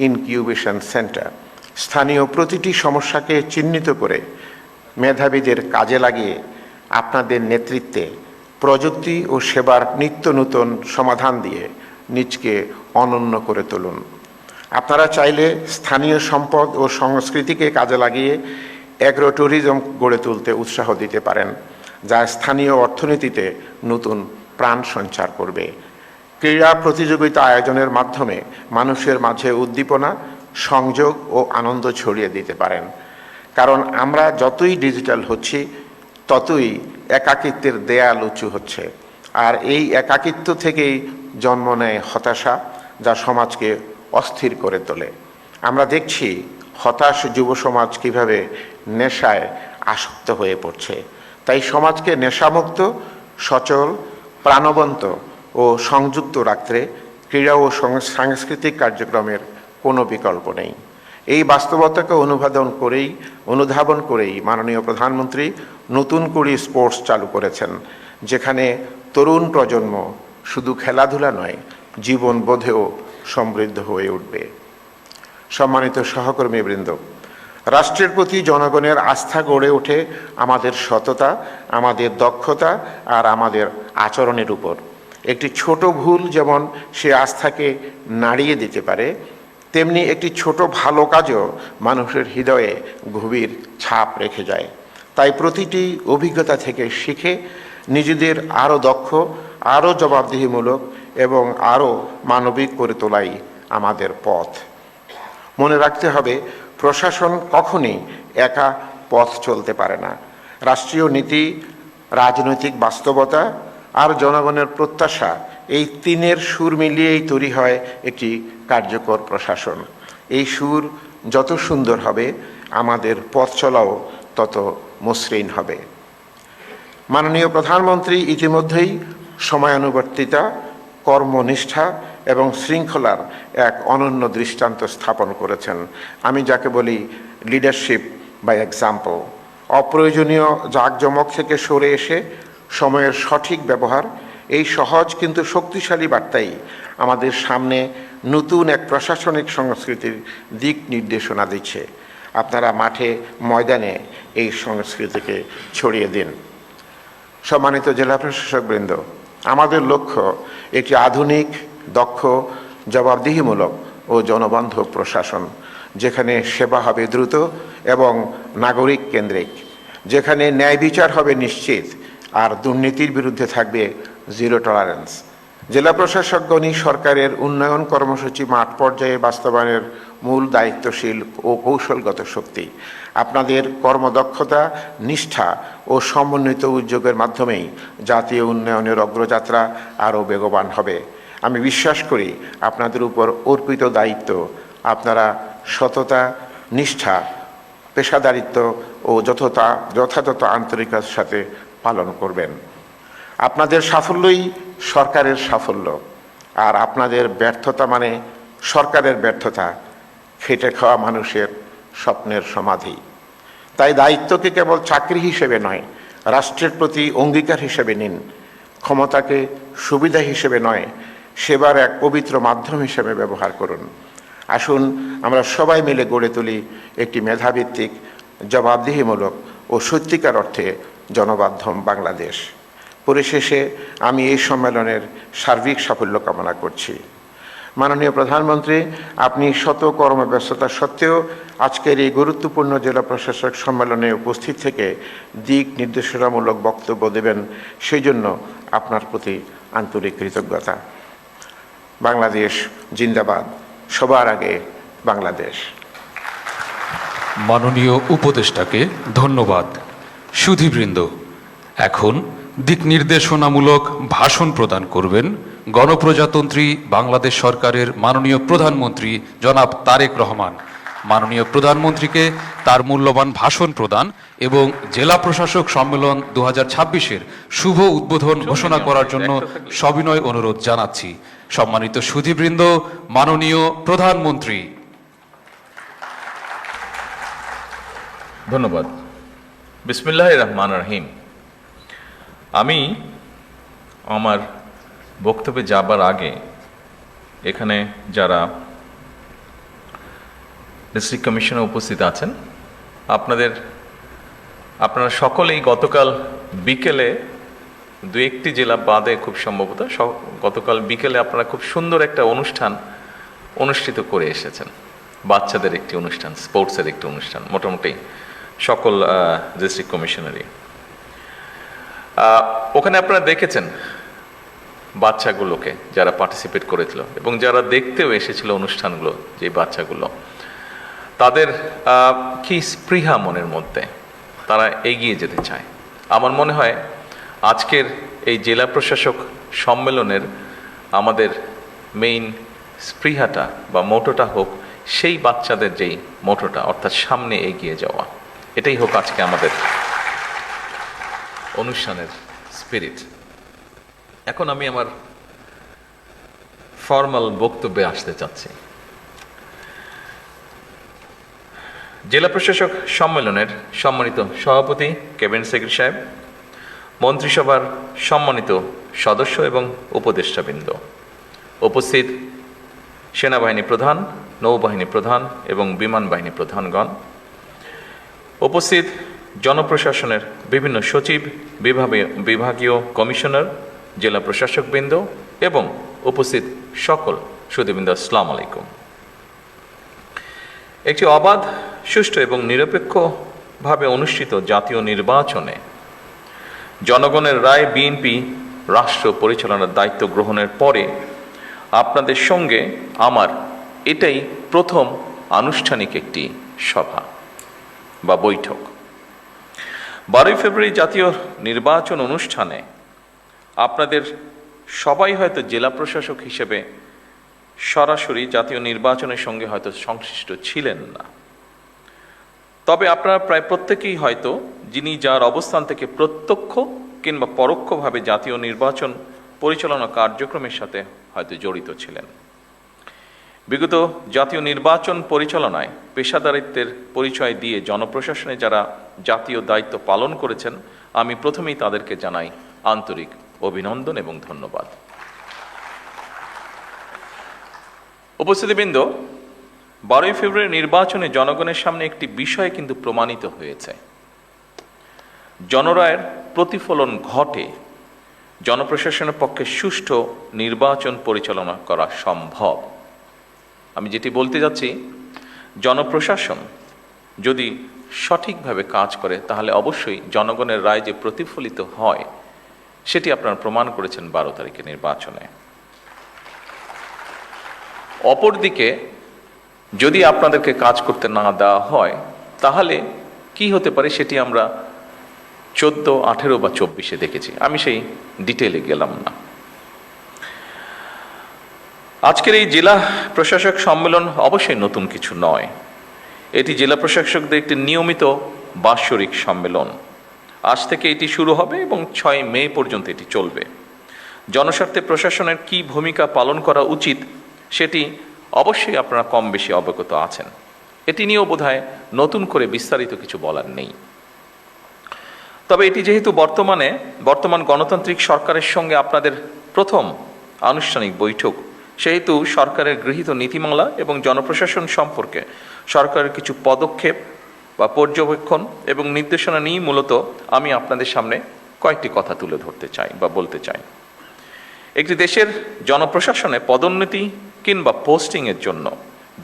ইনকিউবেশন সেন্টার। স্থানীয় প্রতিটি সমস্যাকে চিহ্নিত করে মেধাবীদের কাজে লাগিয়ে আপনাদের নেতৃত্বে প্রযুক্তি ও সেবার নিত্য নতুন সমাধান দিয়ে নিজকে অনন্য করে তুলুন। আপনারা চাইলে স্থানীয় সম্পদ ও সংস্কৃতিকে কাজে লাগিয়ে অ্যাগ্রো ট্যুরিজম গড়ে তুলতে উৎসাহ দিতে পারেন, যা স্থানীয় অর্থনীতিতে নতুন প্রাণ সঞ্চার করবে। ক্রীড়া প্রতিযোগিতা আয়োজনের মাধ্যমে মানুষের মাঝে উদ্দীপনা, সংযোগ ও আনন্দ ছড়িয়ে দিতে পারেন। কারণ আমরা যতই ডিজিটাল হচ্ছি ততই একাকিত্বের দেয়াল উঁচু হচ্ছে, আর এই একাকিত্ব থেকেই জন্ম নেয় হতাশা, যা সমাজকে অস্থির করে তোলে। আমরা দেখছি হতাশ যুব সমাজ কীভাবে নেশায় আসক্ত হয়ে পড়ছে। তাই সমাজকে নেশামুক্ত, সচল, প্রাণবন্ত ও সংযুক্ত রাখতে ক্রীড়া ও সাংস্কৃতিক কার্যক্রমের কোনো বিকল্প নেই। এই বাস্তবতাকে অনুধাবন করেই মাননীয় প্রধানমন্ত্রী নতুন করে স্পোর্টস চালু করেছেন, যেখানে তরুণ প্রজন্ম শুধু খেলাধুলা নয়, জীবনবোধেও সমৃদ্ধ হয়ে উঠবে। সম্মানিত সহকর্মীবৃন্দ, রাষ্ট্রের প্রতি জনগণের আস্থা গড়ে ওঠে আমাদের সততা, আমাদের দক্ষতা আর আমাদের আচরণের উপর। একটি ছোট ভুল যেমন সে আস্থাকে নাড়িয়ে দিতে পারে, তেমনি একটি ছোট ভালো কাজও মানুষের হৃদয়ে গভীর ছাপ রেখে যায়। তাই প্রতিটি অভিজ্ঞতা থেকে শিখে নিজেদের আরও দক্ষ, আরও জবাবদিহিমূলক এবং আরও মানবিক করে তোলাই আমাদের পথ। মনে রাখতে হবে, প্রশাসন কখনই একা পথ চলতে পারে না। রাষ্ট্রীয় নীতি, রাজনৈতিক বাস্তবতা আর জনগণের প্রত্যাশা, এই তিনের সুর মিলিয়েই তৈরি হয় একটি কার্যকর প্রশাসন। এই সুর যত সুন্দর হবে, আমাদের পথ চলাও তত মসৃণ হবে। মাননীয় প্রধানমন্ত্রী ইতিমধ্যেই সময়ানুবর্তিতা, কর্মনিষ্ঠা এবং শৃঙ্খলার এক অনন্য দৃষ্টান্ত স্থাপন করেছেন। আমি যাকে বলি লিডারশিপ বাই এক্সাম্পল। অপ্রয়োজনীয় জাঁকজমক থেকে সরে এসে সময়ের সঠিক ব্যবহার, এই সহজ কিন্তু শক্তিশালী বার্তাই আমাদের সামনে নতুন এক প্রশাসনিক সংস্কৃতির দিক নির্দেশনা দিচ্ছে। আপনারা মাঠে ময়দানে এই সংস্কৃতিকে ছড়িয়ে দিন। সম্মানিত জেলা প্রশাসকবৃন্দ, আমাদের লক্ষ্য একটি আধুনিক, দক্ষ, জবাবদিহিমূলক ও জনবান্ধব প্রশাসন, যেখানে সেবা হবে দ্রুত এবং নাগরিক কেন্দ্রিক, যেখানে ন্যায় বিচার হবে নিশ্চিত আর দুর্নীতির বিরুদ্ধে থাকবে জিরো টলারেন্স। জেলা প্রশাসকগণই সরকারের উন্নয়ন কর্মসূচি মাঠ পর্যায়ে বাস্তবায়নের মূল দায়িত্বশীল ও কৌশলগত শক্তি। আপনাদের কর্মদক্ষতা, নিষ্ঠা ও সমন্বিত উদ্যোগের মাধ্যমেই জাতীয় উন্নয়নের অগ্রযাত্রা আরও বেগবান হবে। আমি বিশ্বাস করি আপনাদের উপর অর্পিত দায়িত্ব আপনারা সততা, নিষ্ঠা, পেশাদারিত্ব ও যথাযথ আন্তরিকতার সাথে পালন করবেন। আপনাদের সাফল্যই সরকারের সাফল্য, আর আপনাদের ব্যর্থতা মানে সরকারের ব্যর্থতা, খেটে খাওয়া মানুষের স্বপ্নের সমাধি। তাই দায়িত্বকে কেবল চাকরি হিসেবে নয়, রাষ্ট্রের প্রতি অঙ্গীকার হিসেবে নিন। ক্ষমতাকে সুবিধা হিসেবে নয়, সেবার এক পবিত্র মাধ্যম হিসেবে ব্যবহার করুন। আসুন আমরা সবাই মিলে গড়ে তুলি একটি মেধাভিত্তিক, জবাবদিহিমূলক ও সত্যিকার অর্থে জনবান্ধব বাংলাদেশ। পরিশেষে আমি এই সম্মেলনের সার্বিক সাফল্য কামনা করছি। মাননীয় প্রধানমন্ত্রী, আপনি শত কর্মব্যস্ততা সত্ত্বেও আজকের এই গুরুত্বপূর্ণ জেলা প্রশাসক সম্মেলনে উপস্থিত থেকে দিক নির্দেশনামূলক বক্তব্য দেবেন, সেই জন্য আপনার প্রতি আন্তরিক কৃতজ্ঞতা। বাংলাদেশ জিন্দাবাদ, সবার আগে বাংলাদেশ। মাননীয় উপদেষ্টাকে ধন্যবাদ। সুধীবৃন্দ, এখন দিক নির্দেশনামূলক ভাষণ প্রদান করবেন গণপ্রজাতন্ত্রী বাংলাদেশ সরকারের মাননীয় প্রধানমন্ত্রী জনাব তারেক রহমান। মাননীয় প্রধানমন্ত্রীকে তার মূল্যবান ভাষণ প্রদান এবং জেলা প্রশাসক সম্মেলন 2026-এর শুভ উদ্বোধন ঘোষণা করার জন্য সবিনয় অনুরোধ জানাচ্ছি। সম্মানিত সুধীবৃন্দ, মাননীয় প্রধানমন্ত্রী। ধন্যবাদ। বিসমিল্লাহির রহমানির রহিম। আমি আমার বক্তব্যে যাবার আগে এখানে যারা ডিস্ট্রিক্ট কমিশনে উপস্থিত আছেন, আপনারা সকলেই গতকাল বিকেলে দু একটি জেলা বাদে খুব সম্ভবত গতকাল বিকেলে আপনারা খুব সুন্দর একটা অনুষ্ঠান অনুষ্ঠিত করে এসেছেন। বাচ্চাদের একটি অনুষ্ঠান, স্পোর্টসের একটি অনুষ্ঠান, মোটামুটি সকল ডিস্ট্রিক্ট কমিশনারই। ওখানে আপনারা দেখেছেন বাচ্চাগুলোকে যারা পার্টিসিপেট করেছিল এবং যারা দেখতেও এসেছিল অনুষ্ঠানগুলো, যে বাচ্চাগুলো তাদের কি স্পৃহা মনের মধ্যে, তারা এগিয়ে যেতে চায়। আমার মনে হয় আজকের এই জেলা প্রশাসক সম্মেলনের আমাদের মেইন স্পৃহাটা বা মোটোটা হোক সেই বাচ্চাদের যেই মোটোটা, অর্থাৎ সামনে এগিয়ে যাওয়া, এটাই হোক আজকে আমাদের অনুষ্ঠানের স্পিরিট। এখন আমি আমার ফর্মাল বক্তব্যে আসতে চাচ্ছি। জেলা প্রশাসক সম্মেলনের সম্মানিত সভাপতি ক্যাবিনেট সেক্রেটারি সাহেব, মন্ত্রিসভার সম্মানিত সদস্য এবং উপদেষ্টাবৃন্দ, উপস্থিত সেনাবাহিনী প্রধান, নৌবাহিনী প্রধান এবং বিমান বাহিনী প্রধানগণ, উপস্থিত জনপ্রশাসনের বিভিন্ন সচিব, বিভাগীয় কমিশনার, জেলা প্রশাসকবৃন্দ এবং উপস্থিত সকল সুধীবৃন্দ, আসসালামু আলাইকুম। একটি অবাধ, সুষ্ঠু এবং নিরপেক্ষভাবে অনুষ্ঠিত জাতীয় নির্বাচনে জনগণের রায় বিএনপি রাষ্ট্র পরিচালনার দায়িত্ব গ্রহণের পরে আপনাদের সঙ্গে আমার এটাই প্রথম আনুষ্ঠানিক একটি সভা বা বৈঠক। 12 ফেব্রুয়ারি জাতীয় নির্বাচন অনুষ্ঠানে আপনাদের সবাই হয়তো জেলা প্রশাসক হিসেবে সরাসরি জাতীয় নির্বাচনের সঙ্গে হয়তো সংশ্লিষ্ট ছিলেন না, তবে আপনারা প্রায় প্রত্যেকেই হয়তো যিনি যার অবস্থান থেকে প্রত্যক্ষ কিংবা পরোক্ষভাবে জাতীয় নির্বাচন পরিচালনা কার্যক্রমের সাথে হয়তো জড়িত ছিলেন। বিগত জাতীয় নির্বাচন পরিচালনায় পেশাদারিত্বের পরিচয় দিয়ে জনপ্রশাসনে যারা জাতীয় দায়িত্ব পালন করেছেন, আমি প্রথমেই তাদেরকে জানাই আন্তরিক অভিনন্দন এবং ধন্যবাদ। উপস্থিতিবৃন্দ, 12 ফেব্রুয়ারি নির্বাচনে জনগণের সামনে একটি বিষয় কিন্তু প্রমাণিত হয়েছে। জনরায়ের প্রতিফলন ঘটে, জনপ্রশাসনের পক্ষে সুষ্ঠু নির্বাচন পরিচালনা করা সম্ভব। আমি যেটি বলতে যাচ্ছি, জনপ্রশাসন যদি সঠিকভাবে কাজ করে তাহলে অবশ্যই জনগণের রায় যে প্রতিফলিত হয় সেটি আপনারা প্রমাণ করেছেন 12 তারিখের নির্বাচনে। অপরদিকে যদি আপনাদেরকে কাজ করতে না দেওয়া হয় তাহলে কি হতে পারে সেটি আমরা 14, 18 বা 24-এ দেখেছি। আমি সেই ডিটেইলে গেলাম না। আজকের এই জেলা প্রশাসক সম্মেলন অবশ্যই নতুন কিছু নয়। এটি জেলা প্রশাসকদের একটি নিয়মিত বাৎসরিক সম্মেলন। আজ থেকে এটি শুরু হবে এবং 6 মে পর্যন্ত এটি চলবে। জনস্বার্থে প্রশাসনের কি ভূমিকা পালন করা উচিত সেটি অবশ্যই আপনারা কম বেশি অবগত আছেন। এটি নিয়েও বোধহয় নতুন করে বিস্তারিত কিছু বলার নেই। তবে এটি যেহেতু বর্তমান গণতান্ত্রিক সরকারের সঙ্গে আপনাদের প্রথম আনুষ্ঠানিক বৈঠক, সেহেতু সরকারের গৃহীত নীতিমালা এবং জনপ্রশাসন সম্পর্কে সরকারের কিছু পদক্ষেপ বা পর্যবেক্ষণ এবং নির্দেশনা নিয়ে মূলত আমি আপনাদের সামনে কয়েকটি কথা তুলে ধরতে চাই বা বলতে চাই। একটি দেশের জনপ্রশাসনে পদোন্নতি কিংবা পোস্টিংয়ের জন্য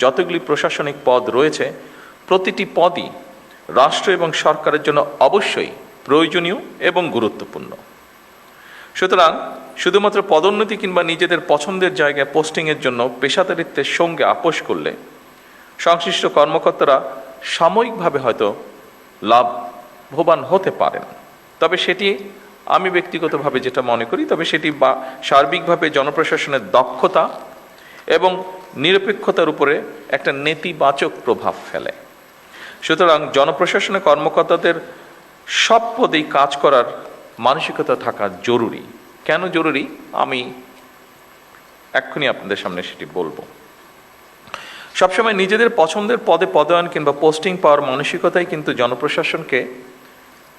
যতগুলি প্রশাসনিক পদ রয়েছে, প্রতিটি পদই রাষ্ট্র এবং সরকারের জন্য অবশ্যই প্রয়োজনীয় এবং গুরুত্বপূর্ণ। সুতরাং শুধুমাত্র পদোন্নতি কিংবা নিজেদের পছন্দের জায়গায় পোস্টিংয়ের জন্য পেশাদারিত্বের সঙ্গে আপোষ করলে সংশ্লিষ্ট কর্মকর্তারা সাময়িকভাবে হয়তো লাভবান হতে পারেন, তবে সেটি আমি ব্যক্তিগতভাবে যেটা মনে করি, তবে সেটি সার্বিকভাবে জনপ্রশাসনের দক্ষতা এবং নিরপেক্ষতার উপরে একটা নেতিবাচক প্রভাব ফেলে। সুতরাং জনপ্রশাসনের কর্মকর্তাদের সব পদেই কাজ করার মানসিকতা থাকা জরুরি। কেন জরুরি আমি এক্ষুনি আপনাদের সামনে সেটি বলবো। সবসময় নিজেদের পছন্দের পদে পদায়ন কিংবা পোস্টিং পাওয়ার মানসিকতাই কিন্তু জনপ্রশাসনকে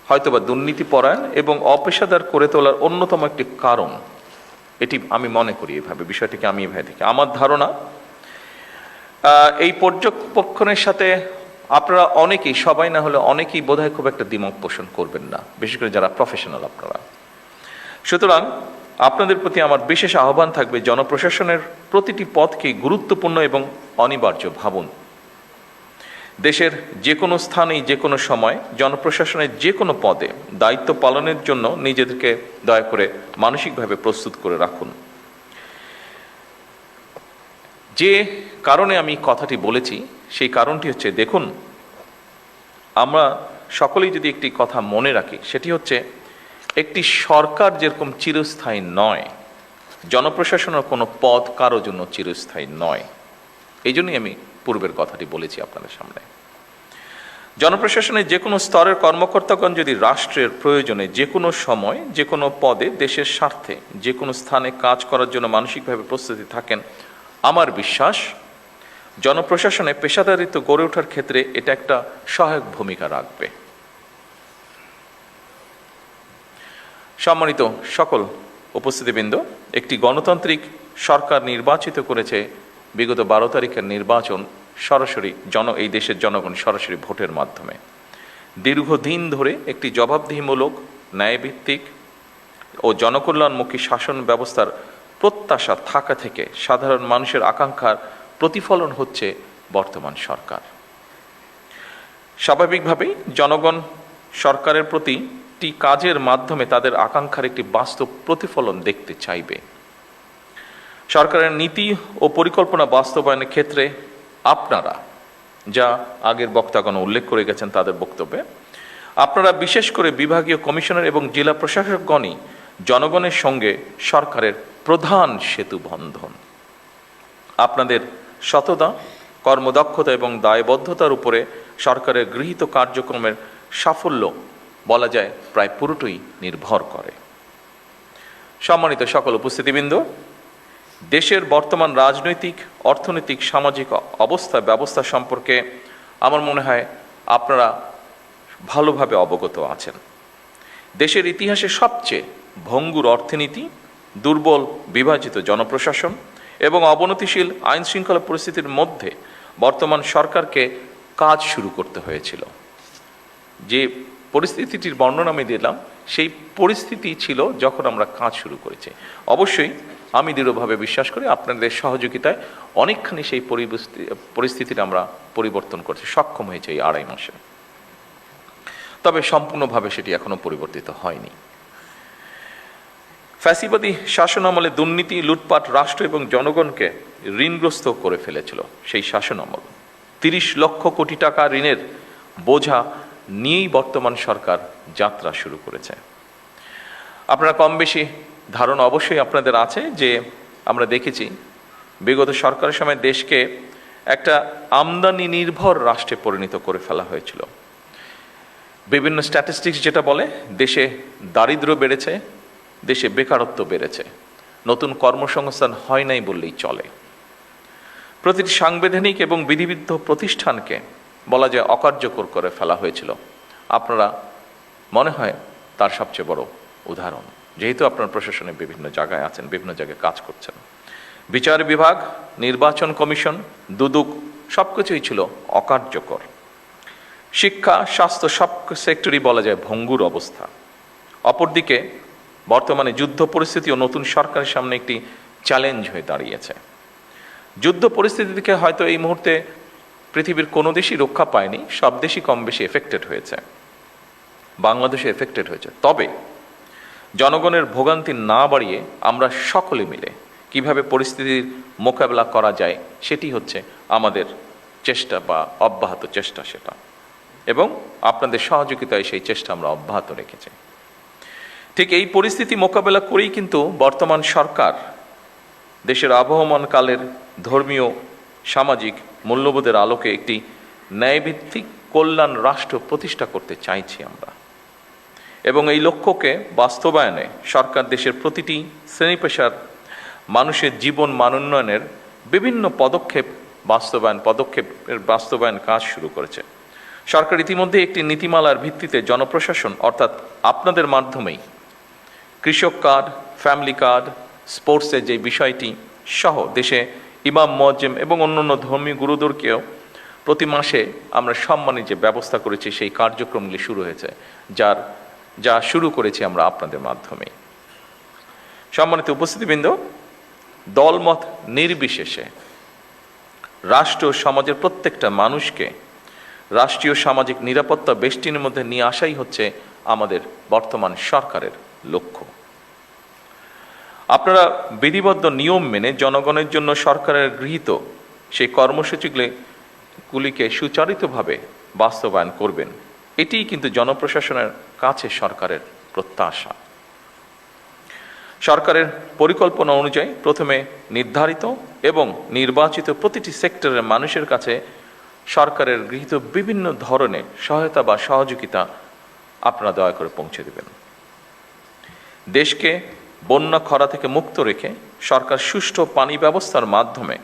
হয়তোবা দুর্নীতিপরায়ণ এবং অপেশাদার করে তোলার অন্যতম একটি কারণ। এটি আমি মনে করি এভাবে, বিষয়টিকে আমি এভাবে দেখি। আমার ধারণা এই পর্যবেক্ষণের সাথে আপনারা অনেকেই, সবাই না হলে অনেকেই বোধহয় খুব একটা দ্বিমত পোষণ করবেন না, বিশেষ করে যারা প্রফেশনাল আপনারা। সুতরাং আপনাদের প্রতি আমার বিশেষ আহ্বান থাকবে, জনপ্রশাসনের প্রতিটি পদকে গুরুত্বপূর্ণ এবং অনিবার্য ভাবুন। দেশের যে কোনো স্থানেই যে কোনো সময় জনপ্রশাসনের যে কোনো পদে দায়িত্ব পালনের জন্য নিজেদেরকে দয়া করে মানসিকভাবে প্রস্তুত করে রাখুন। যে কারণে আমি কথাটি বলেছি সেই কারণটি হচ্ছে, দেখুন, আমরা সকলেই যদি একটি কথা মনে রাখি, সেটি হচ্ছে একটি সরকার যেরকম চিরস্থায়ী নয়, জনপ্রশাসনের কোনো পদ কারো জন্য চিরস্থায়ী নয়। এই জন্যই আমি পূর্বের কথাটি বলেছি আপনাদের সামনে। জনপ্রশাসনের যে কোনো স্তরের কর্মকর্তাগণ যদি রাষ্ট্রের প্রয়োজনে যে কোনো সময় যে কোনো পদে দেশের স্বার্থে যে কোনো স্থানে কাজ করার জন্য মানসিকভাবে প্রস্তুতি থাকেন, আমার বিশ্বাস জনপ্রশাসনে পেশাদারিত্ব গড়ে ওঠার ক্ষেত্রে এটা একটা সহায়ক ভূমিকা রাখবে। সম্মানিত সকল উপস্থিতিবৃন্দ, একটি গণতান্ত্রিক সরকার নির্বাচিত করেছে বিগত 12 তারিখের নির্বাচন সরাসরি এই দেশের জনগণ সরাসরি ভোটের মাধ্যমে। দীর্ঘদিন ধরে একটি জবাবদিহিমূলক, ন্যায়ভিত্তিক ও জনকল্যাণমুখী শাসন ব্যবস্থার প্রত্যাশা থাকা থেকে সাধারণ মানুষের আকাঙ্ক্ষার প্রতিফলন হচ্ছে বর্তমান সরকার। স্বাভাবিকভাবেই জনগণ সরকারের প্রতিটি কাজের মাধ্যমে তাদের আকাঙ্ক্ষার একটি বাস্তব প্রতিফলন দেখতে চাইবে। সরকারের নীতি ও পরিকল্পনা বাস্তবায়নের ক্ষেত্রে আপনারা, যা আগের বক্তাগণ উল্লেখ করে গেছেন তাদের বক্তব্যে, আপনারা বিশেষ করে বিভাগীয় কমিশনার এবং জেলা প্রশাসকগণই জনগণের সঙ্গে সরকারের প্রধান সেতু বন্ধন। আপনাদের সততা, কর্মদক্ষতা এবং দায়বদ্ধতার উপরে সরকারের গৃহীত কার্যক্রমের সাফল্য বলা যায় প্রায় পুরোটাই নির্ভর করে। সম্মানিত সকল উপস্থিতিবৃন্দ, দেশের বর্তমান রাজনৈতিক, অর্থনৈতিক, সামাজিক ব্যবস্থা সম্পর্কে আমার মনে হয় আপনারা ভালোভাবে অবগত আছেন। দেশের ইতিহাসে সবচেয়ে ভঙ্গুর অর্থনীতি, দুর্বল বিভাজিত জনপ্রশাসন এবং অবনতিশীল আইন শৃঙ্খলা পরিস্থিতির মধ্যে বর্তমান সরকারকে কাজ শুরু করতে হয়েছিল। যে পরিস্থিতিটির বর্ণনা আমি দিলাম, সেই পরিস্থিতি ছিল যখন আমরা কাজ শুরু করেছি। অবশ্যই আমি দৃঢ়ভাবে বিশ্বাস করি আপনাদের সহযোগিতায় অনেকখানি সেই পরিস্থিতিটা আমরা পরিবর্তন করতে সক্ষম হয়েছে এই 2.5 মাসে। তবে সম্পূর্ণভাবে সেটি এখনো পরিবর্তিত হয়নি। ফ্যাসিবাদী শাসন আমলে দুর্নীতি, লুটপাট রাষ্ট্র এবং জনগণকে ঋণগ্রস্ত করে ফেলেছিল। সেই শাসন আমল 30 লক্ষ কোটি টাকা ঋণের বোঝা নিয়েই বর্তমান সরকার যাত্রা শুরু করেছে। আপনারা কম বেশি ধারণা অবশ্যই আপনাদের আছে যে আমরা দেখেছি বিগত সরকারের সময় দেশকে একটা আমদানি নির্ভর রাষ্ট্রে পরিণত করে ফেলা হয়েছিল। বিভিন্ন স্ট্যাটিস্টিক্স যেটা বলে, দেশে দারিদ্র্য বেড়েছে, দেশে বেকারত্ব বেড়েছে, নতুন কর্মসংস্থান হয় নাই বললেই চলে। প্রতিটি সাংবিধানিক এবং বিধিবিদ্ধ প্রতিষ্ঠানকে বলা যায় অকার্যকর করে ফেলা হয়েছিল। আপনারা মনে হয় তার সবচেয়ে বড় উদাহরণ, যেহেতু আপনার প্রশাসনে বিভিন্ন জায়গায় আছেন, বিভিন্ন জায়গায় কাজ করছেন। বিচার বিভাগ, নির্বাচন কমিশন, দুদক সবকিছুই ছিল অকার্যকর। শিক্ষা, স্বাস্থ্য সব সেক্টরই বলা যায় ভঙ্গুর অবস্থা। অপরদিকে বর্তমানে যুদ্ধ পরিস্থিতিও নতুন সরকারের সামনে একটি চ্যালেঞ্জ হয়ে দাঁড়িয়েছে। যুদ্ধ পরিস্থিতি থেকে হয়তো এই মুহূর্তে পৃথিবীর কোনো দেশই রক্ষা পায়নি, সব দেশই কম বেশি এফেক্টেড হয়েছে, বাংলাদেশে এফেক্টেড হয়েছে। তবে জনগণের ভোগান্তি না বাড়িয়ে আমরা সকলে মিলে কিভাবে পরিস্থিতির মোকাবেলা করা যায় সেটি হচ্ছে আমাদের চেষ্টা বা অব্যাহত চেষ্টা সেটা, এবং আপনাদের সহযোগিতায় সেই চেষ্টা আমরা অব্যাহত রেখেছি। ঠিক এই পরিস্থিতি মোকাবেলা করেই কিন্তু বর্তমান সরকার দেশের আবহমান কালের ধর্মীয়, সামাজিক মূল্যবোধের আলোকে একটি ন্যায়ভিত্তিক কল্যাণ রাষ্ট্র প্রতিষ্ঠা করতে চাইছি আমরা, এবং এই লক্ষ্যকে বাস্তবায়নে সরকার দেশের প্রতিটি শ্রেণী পেশার মানুষের জীবন মানোন্নয়নের বিভিন্ন পদক্ষেপের বাস্তবায়ন কাজ শুরু করেছে। সরকার ইতিমধ্যে একটি নীতিমালার ভিত্তিতে জনপ্রশাসন অর্থাৎ আপনাদের মাধ্যমেই কৃষক কার্ড, ফ্যামিলি কার্ড, স্পোর্টসের যে বিষয়টি সহ দেশে ইমাম, মুয়াজ্জিম এবং অন্যান্য ধর্মীয় গুরুদেরকেও প্রতি মাসে আমরা সম্মানের যে ব্যবস্থা করেছি সেই কার্যক্রমগুলি শুরু হয়েছে, যা শুরু করেছি আমরা আপনাদের মাধ্যমে। সম্মানিত উপস্থিতিবৃন্দ, দলমত নির্বিশেষে রাষ্ট্র সমাজের প্রত্যেকটা মানুষকে রাষ্ট্রীয় সামাজিক নিরাপত্তা বেষ্টনীর মধ্যে নিয়ে আসাই হচ্ছে আমাদের বর্তমান সরকারের লক্ষ্য। আপনারা বিধিবদ্ধ নিয়ম মেনে জনগণের জন্য সরকারের গৃহীত সেই কর্মসূচিগুলিকে সুচারিতভাবে বাস্তবায়ন করবেন। এটিই কিন্তু জনপ্রশাসনের কাছে সরকারের প্রত্যাশা। সরকারের পরিকল্পনা অনুযায়ী প্রথমে নির্ধারিত এবং নির্বাচিত প্রতিটি সেক্টরের মানুষের কাছে সরকারের গৃহীত বিভিন্ন ধরনের সহায়তা বা সহযোগিতা আপনারা দয়া করে পৌঁছে দেবেন। দেশকে বন্যা খরা থেকে মুক্ত রেখে সরকার সুষ্ঠু পানি ব্যবস্থার মাধ্যমে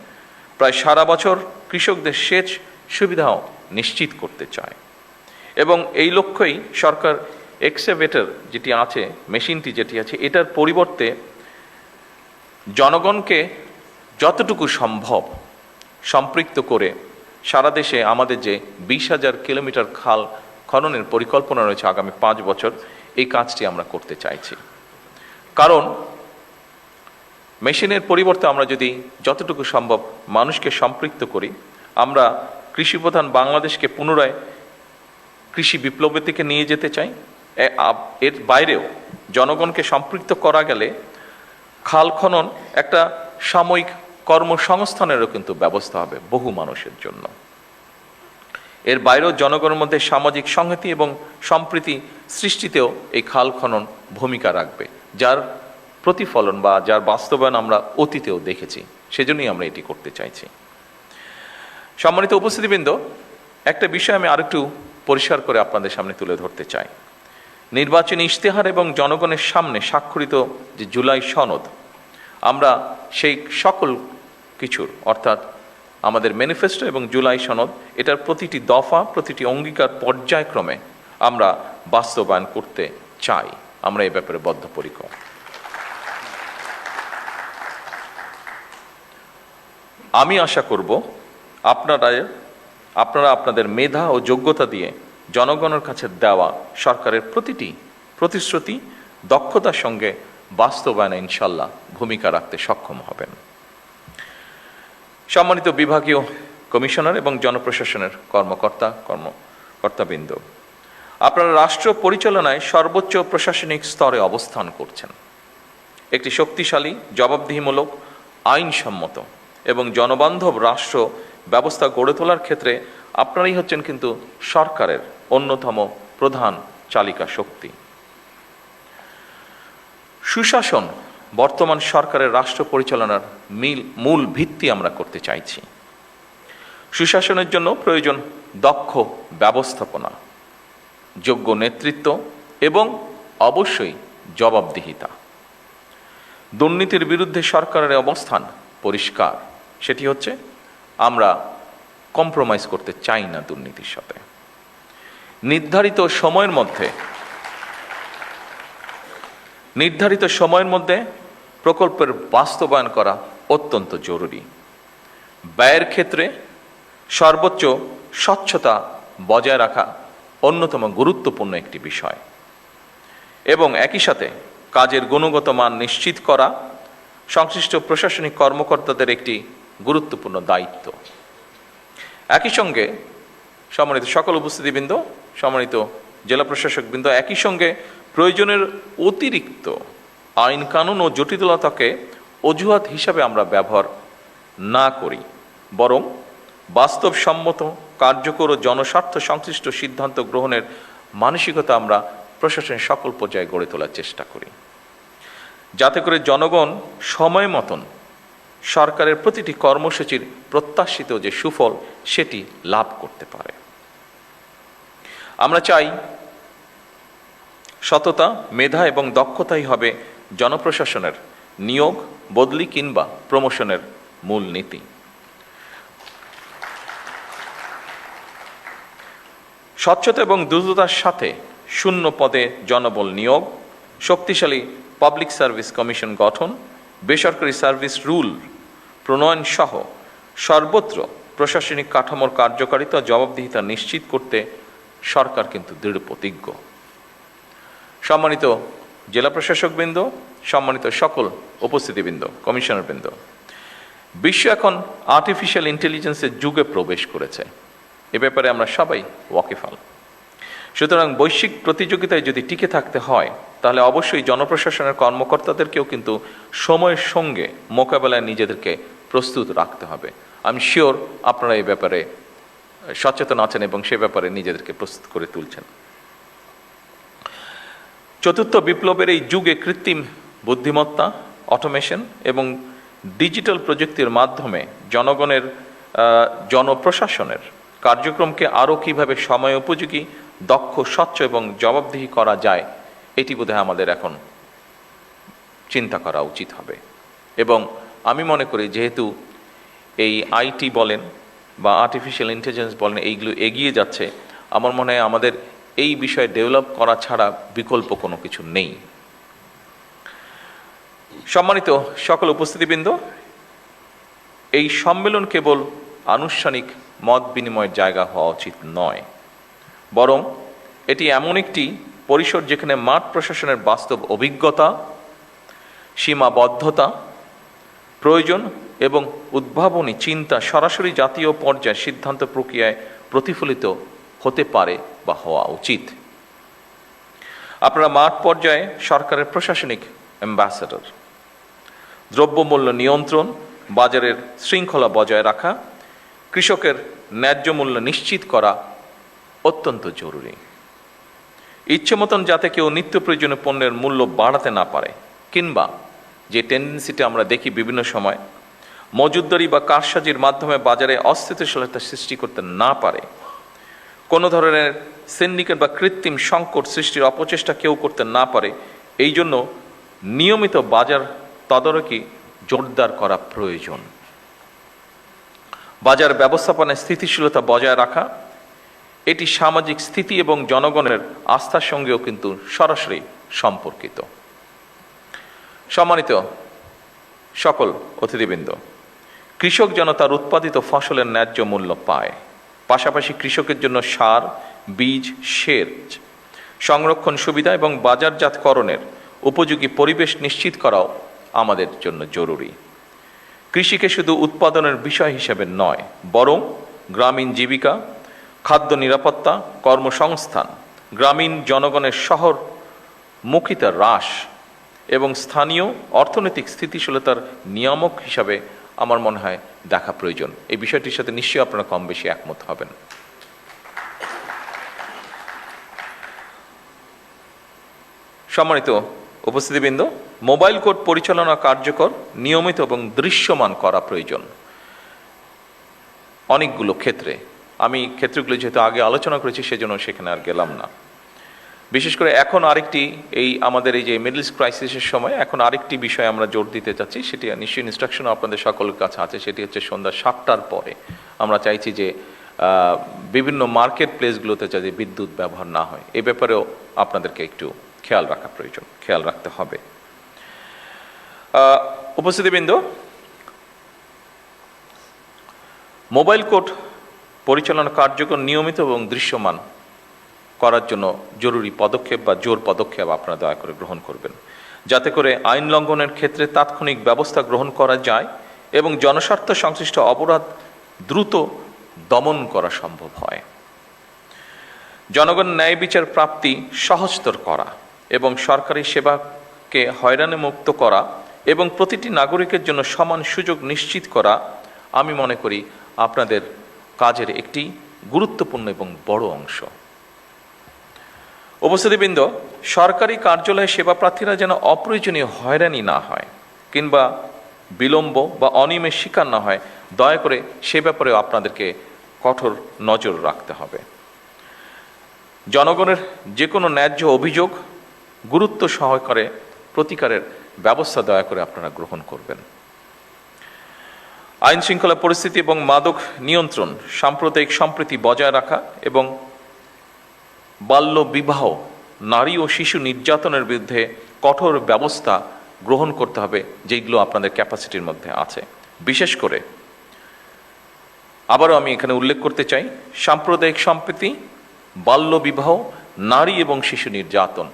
প্রায় সারা বছর কৃষকদের সেচ সুবিধাও নিশ্চিত করতে চায় এবং এই লক্ষ্যেই সরকার এক্সকাভেটর যেটি আছে, মেশিনটি যেটি আছে, এটার পরিবর্তে জনগণকে যতটুকু সম্ভব সম্পৃক্ত করে সারা দেশে আমাদের যে 20,000 কিলোমিটার খাল খননের পরিকল্পনা রয়েছে আগামী 5 বছর, এই কাজটি আমরা করতে চাইছি। কারণ মেশিনের পরিবর্তে আমরা যদি যতটুকু সম্ভব মানুষকে সম্পৃক্ত করি, আমরা কৃষিপ্রধান বাংলাদেশকে পুনরায় কৃষি বিপ্লবের দিকে নিয়ে যেতে চাই। এর বাইরেও জনগণকে সম্পৃক্ত করা গেলে খাল খনন একটা সাময়িক কর্মসংস্থানেরও কিন্তু ব্যবস্থা হবে বহু মানুষের জন্য। এর বাইরেও জনগণের মধ্যে সামাজিক সংহতি এবং সম্প্রীতি সৃষ্টিতেও এই খাল খনন ভূমিকা রাখবে, যার প্রতিফলন বা যার বাস্তবায়ন আমরা অতীতেও দেখেছি। সেজন্যই আমরা এটি করতে চাইছি। সম্মানিত উপস্থিতিবৃন্দ, একটা বিষয় আমি আরেকটু পরিষ্কার করে আপনাদের সামনে তুলে ধরতে চাই। নির্বাচনী ইশতেহার এবং জনগণের সামনে স্বাক্ষরিত যে জুলাই সনদ, আমরা সেই সকল কিছুর অর্থাৎ আমাদের ম্যানিফেস্টো এবং জুলাই সনদ, এটার প্রতিটি দফা, প্রতিটি অঙ্গীকার পর্যায়ক্রমে আমরা বাস্তবায়ন করতে চাই। আমরা এই ব্যাপারে বদ্ধপরিকর। আমি আশা করব আপনারা আপনাদের মেধা ও যোগ্যতা দিয়ে জনগণের কাছে দেওয়া সরকারের প্রতিটি প্রতিশ্রুতি দক্ষতার সঙ্গে বাস্তবায়নে ইনশাল্লাহ ভূমিকা রাখতে সক্ষম হবেন। সম্মানিত বিভাগীয় কমিশনার এবং জনপ্রশাসনের কর্মকর্তাবৃন্দ, আপনারা রাষ্ট্র পরিচালনায় সর্বোচ্চ প্রশাসনিক স্তরে অবস্থান করছেন। একটি শক্তিশালী, জবাবদিহিমূলক, আইনসম্মত এবং জনবান্ধব রাষ্ট্র ব্যবস্থা গড়ে তোলার ক্ষেত্রে আপনারাই হচ্ছেন কিন্তু সরকারের অন্যতম প্রধান চালিকা শক্তি। সুশাসন বর্তমান সরকারের রাষ্ট্র পরিচালনার মূল ভিত্তি আমরা করতে চাইছি। সুশাসনের জন্য প্রয়োজন দক্ষ ব্যবস্থাপনা, যোগ্য নেতৃত্ব এবং অবশ্যই জবাবদিহিতা। দুর্নীতির বিরুদ্ধে সরকারের অবস্থান পরিষ্কার, সেটি হচ্ছে আমরা কম্প্রোমাইজ করতে চাই না দুর্নীতির সাথে। নির্ধারিত সময়ের মধ্যে প্রকল্পের বাস্তবায়ন করা অত্যন্ত জরুরি। ব্যয়ের ক্ষেত্রে সর্বোচ্চ স্বচ্ছতা বজায় রাখা অন্যতম গুরুত্বপূর্ণ একটি বিষয় এবং একই সাথে কাজের গুণগত মান নিশ্চিত করা সংশ্লিষ্ট প্রশাসনিক কর্মকর্তাদের একটি গুরুত্বপূর্ণ দায়িত্ব। একই সঙ্গে সম্মানিত সকল উপস্থিতিবৃন্দ, সম্মানিত জেলা প্রশাসকবৃন্দ, একই সঙ্গে প্রয়োজনের অতিরিক্ত আইন কানুন ও জটিলতাকে অজুহাত হিসাবে আমরা ব্যবহার না করি, বরং বাস্তবসম্মত, কার্যকর ও জনস্বার্থ সংশ্লিষ্ট সিদ্ধান্ত গ্রহণের মানসিকতা আমরা প্রশাসনের সকল পর্যায়ে গড়ে তোলার চেষ্টা করি, যাতে করে জনগণ সময় মতন সরকারের প্রতিটি কর্মসূচির প্রত্যাশিত যে সুফল সেটি লাভ করতে পারে। আমরা চাই সততা, মেধা এবং দক্ষতাই হবে জনপ্রশাসনের নিয়োগ, বদলি কিংবা প্রমোশনের মূল নীতি। স্বচ্ছতা এবং দ্রুততার সাথে শূন্য পদে জনবল নিয়োগ, শক্তিশালী পাবলিক সার্ভিস কমিশন গঠন, বেসরকারি সার্ভিস রুল প্রণয়ন সহ সর্বত্র প্রশাসনিক কাঠামোর কার্যকারিতা জবাবদিহিতা নিশ্চিত করতে সরকার কিন্তু দৃঢ় প্রতিজ্ঞ। সম্মানিত জেলা প্রশাসকবৃন্দ, সম্মানিত সকল উপস্থিতিবৃন্দ, কমিশনারবৃন্দ, বিশ্ব এখন আর্টিফিশিয়াল ইন্টেলিজেন্সের যুগে প্রবেশ করেছে। এ ব্যাপারে আমরা সবাই ওয়াকিফাল। সুতরাং বৈশ্বিক প্রতিযোগিতায় যদি টিকে থাকতে হয় তাহলে অবশ্যই জনপ্রশাসনের কর্মকর্তাদেরকেও কিন্তু সময়ের সঙ্গে মোকাবেলায় নিজেদেরকে প্রস্তুত রাখতে হবে। আমি শিওর আপনারা এই ব্যাপারে সচেতন আছেন এবং সে ব্যাপারে নিজেদেরকে প্রস্তুত করে তুলছেন। চতুর্থ বিপ্লবের এই যুগে কৃত্রিম বুদ্ধিমত্তা, অটোমেশন এবং ডিজিটাল প্রযুক্তির মাধ্যমে জনগণের জনপ্রশাসনের কার্যক্রমকে আরও কীভাবে সময় উপযোগী, দক্ষ, স্বচ্ছ এবং জবাবদিহি করা যায়, এটি বোধহয় আমাদের এখন চিন্তা করা উচিত হবে। এবং আমি মনে করি যেহেতু এই আইটি বলেন বা আর্টিফিশিয়াল ইন্টেলিজেন্স বলেন, এইগুলো এগিয়ে যাচ্ছে, আমার মনে হয় আমাদের এই বিষয়ে ডেভেলপ করা ছাড়া বিকল্প কোনো কিছু নেই। সম্মানিত সকল উপস্থিতিবৃন্দ, এই সম্মেলন কেবল আনুষ্ঠানিক মত বিনিময়ের জায়গা হওয়া উচিত নয়, বরং এটি এমন একটি পরিসর যেখানে মাঠ প্রশাসনের বাস্তব অভিজ্ঞতা, সীমাবদ্ধতা, প্রয়োজন এবং উদ্ভাবনী চিন্তা সরাসরি জাতীয় পর্যায়ে সিদ্ধান্ত প্রক্রিয়ায় প্রতিফলিত হতে পারে বা হওয়া উচিত। আপনারা মাঠ পর্যায়ে সরকারের প্রশাসনিক অ্যাম্বাসেডর। দ্রব্যমূল্য নিয়ন্ত্রণ, বাজারের শৃঙ্খলা বজায় রাখা, কৃষকের ন্যায্য মূল্য নিশ্চিত করা অত্যন্ত জরুরি। ইচ্ছে মতন যাতে কেউ নিত্য প্রয়োজনীয় পণ্যের মূল্য বাড়াতে না পারে, কিংবা যে টেন্ডেন্সিটা আমরা দেখি বিভিন্ন সময় মজুতদারি বা কারসাজির মাধ্যমে বাজারে অস্থিতিশীলতা সৃষ্টি করতে না পারে, কোনো ধরনের সিন্ডিকেট বা কৃত্রিম সংকট সৃষ্টির অপচেষ্টা কেউ করতে না পারে, এই জন্য নিয়মিত বাজার তদারকি জোরদার করা প্রয়োজন। বাজার ব্যবস্থাপনায় স্থিতিশীলতা বজায় রাখা, এটি সামাজিক স্থিতি এবং জনগণের আস্থার সঙ্গেও কিন্তু সরাসরি সম্পর্কিত। সম্মানিত সকল অতিথিবৃন্দ, কৃষক যেন তার উৎপাদিত ফসলের ন্যায্য মূল্য পায়, পাশাপাশি কৃষকের জন্য সার, বীজ, সেচ, সংরক্ষণ সুবিধা এবং বাজারজাতকরণের উপযোগী পরিবেশ নিশ্চিত করাও আমাদের জন্য জরুরি। কৃষিকে শুধু উৎপাদনের বিষয় হিসেবে নয়, বরং গ্রামীণ জীবিকা, খাদ্য নিরাপত্তা, কর্মসংস্থান, গ্রামীণ জনগণের শহরমুখিতা হ্রাস এবং স্থানীয় অর্থনৈতিক স্থিতিশীলতার নিয়ামক হিসাবে আমার মনে হয় দেখা প্রয়োজন। এই বিষয়টির সাথে নিশ্চয়ই আপনারা কম বেশি একমত হবেন। সম্মানিত উপস্থিতিবৃন্দ, মোবাইল কোর্ট পরিচালনা কার্যকর, নিয়মিত এবং দৃশ্যমান করা প্রয়োজন অনেকগুলো ক্ষেত্রে। আমি ক্ষেত্রগুলো যেহেতু আগে আলোচনা করেছি সেজন্য সেখানে আর গেলাম না। বিশেষ করে এখন আরেকটি, এই আমাদের এই যে মিডল ইস্ট ক্রাইসিসের সময় এখন আরেকটি বিষয় আমরা জোর দিতে চাচ্ছি, সেটি নিশ্চয়ই ইনস্ট্রাকশনও আপনাদের সকলের কাছে আছে, সেটি হচ্ছে সন্ধ্যা 7টার পরে আমরা চাইছি যে বিভিন্ন মার্কেট প্লেসগুলোতে যাতে বিদ্যুৎ ব্যবহার না হয়, এ ব্যাপারেও আপনাদেরকে একটু খেয়াল রাখা প্রয়োজন, খেয়াল রাখতে হবে। উপস্থিতিবৃন্দ, মোবাইল কোর্ট পরিচালনা কার্যকর, নিয়মিত এবং দৃশ্যমান করার জন্য জরুরি পদক্ষেপ বা জোর পদক্ষেপ আপনারা দয়া করে গ্রহণ করবেন, যাতে করে আইন লঙ্ঘনের ক্ষেত্রে তাৎক্ষণিক ব্যবস্থা গ্রহণ করা যায় এবং জনস্বার্থ সংশ্লিষ্ট অপরাধ দ্রুত দমন করা সম্ভব হয়। জনগণ ন্যায় বিচার প্রাপ্তি সহজতর করা এবং সরকারি সেবাকে হয়রানি মুক্ত করা এবং প্রতিটি নাগরিকের জন্য সমান সুযোগ নিশ্চিত করা, আমি মনে করি আপনাদের কাজের একটি গুরুত্বপূর্ণ এবং বড় অংশ। উপস্থিতিবৃন্দ, সরকারি কার্যালয়ে সেবা প্রার্থীরা যেন অপ্রয়োজনীয় হয়রানি না হয় কিংবা বিলম্ব বা অনিয়মের শিকার না হয়, দয়া করে সে ব্যাপারেও আপনাদেরকে কঠোর নজর রাখতে হবে। জনগণের যে কোনো ন্যায্য অভিযোগ গুরুত্ব সহকারে প্রতিকারের ব্যবস্থা দয়া করে আপনারা গ্রহণ করবেন। আইন শৃঙ্খলা পরিস্থিতি এবং মাদক নিয়ন্ত্রণ, সাম্প্রদায়িক সম্প্রীতি বজায় রাখা এবং বাল্য বিবাহ, নারী ও শিশু নির্যাতনের বিরুদ্ধে কঠোর ব্যবস্থা গ্রহণ করতে হবে, যেগুলো আপনাদের ক্যাপাসিটির মধ্যে আছে। বিশেষ করে আবারও আমি এখানে উল্লেখ করতে চাই, সাম্প্রদায়িক সম্প্রীতি, বাল্য বিবাহ, নারী এবং শিশু নির্যাতন,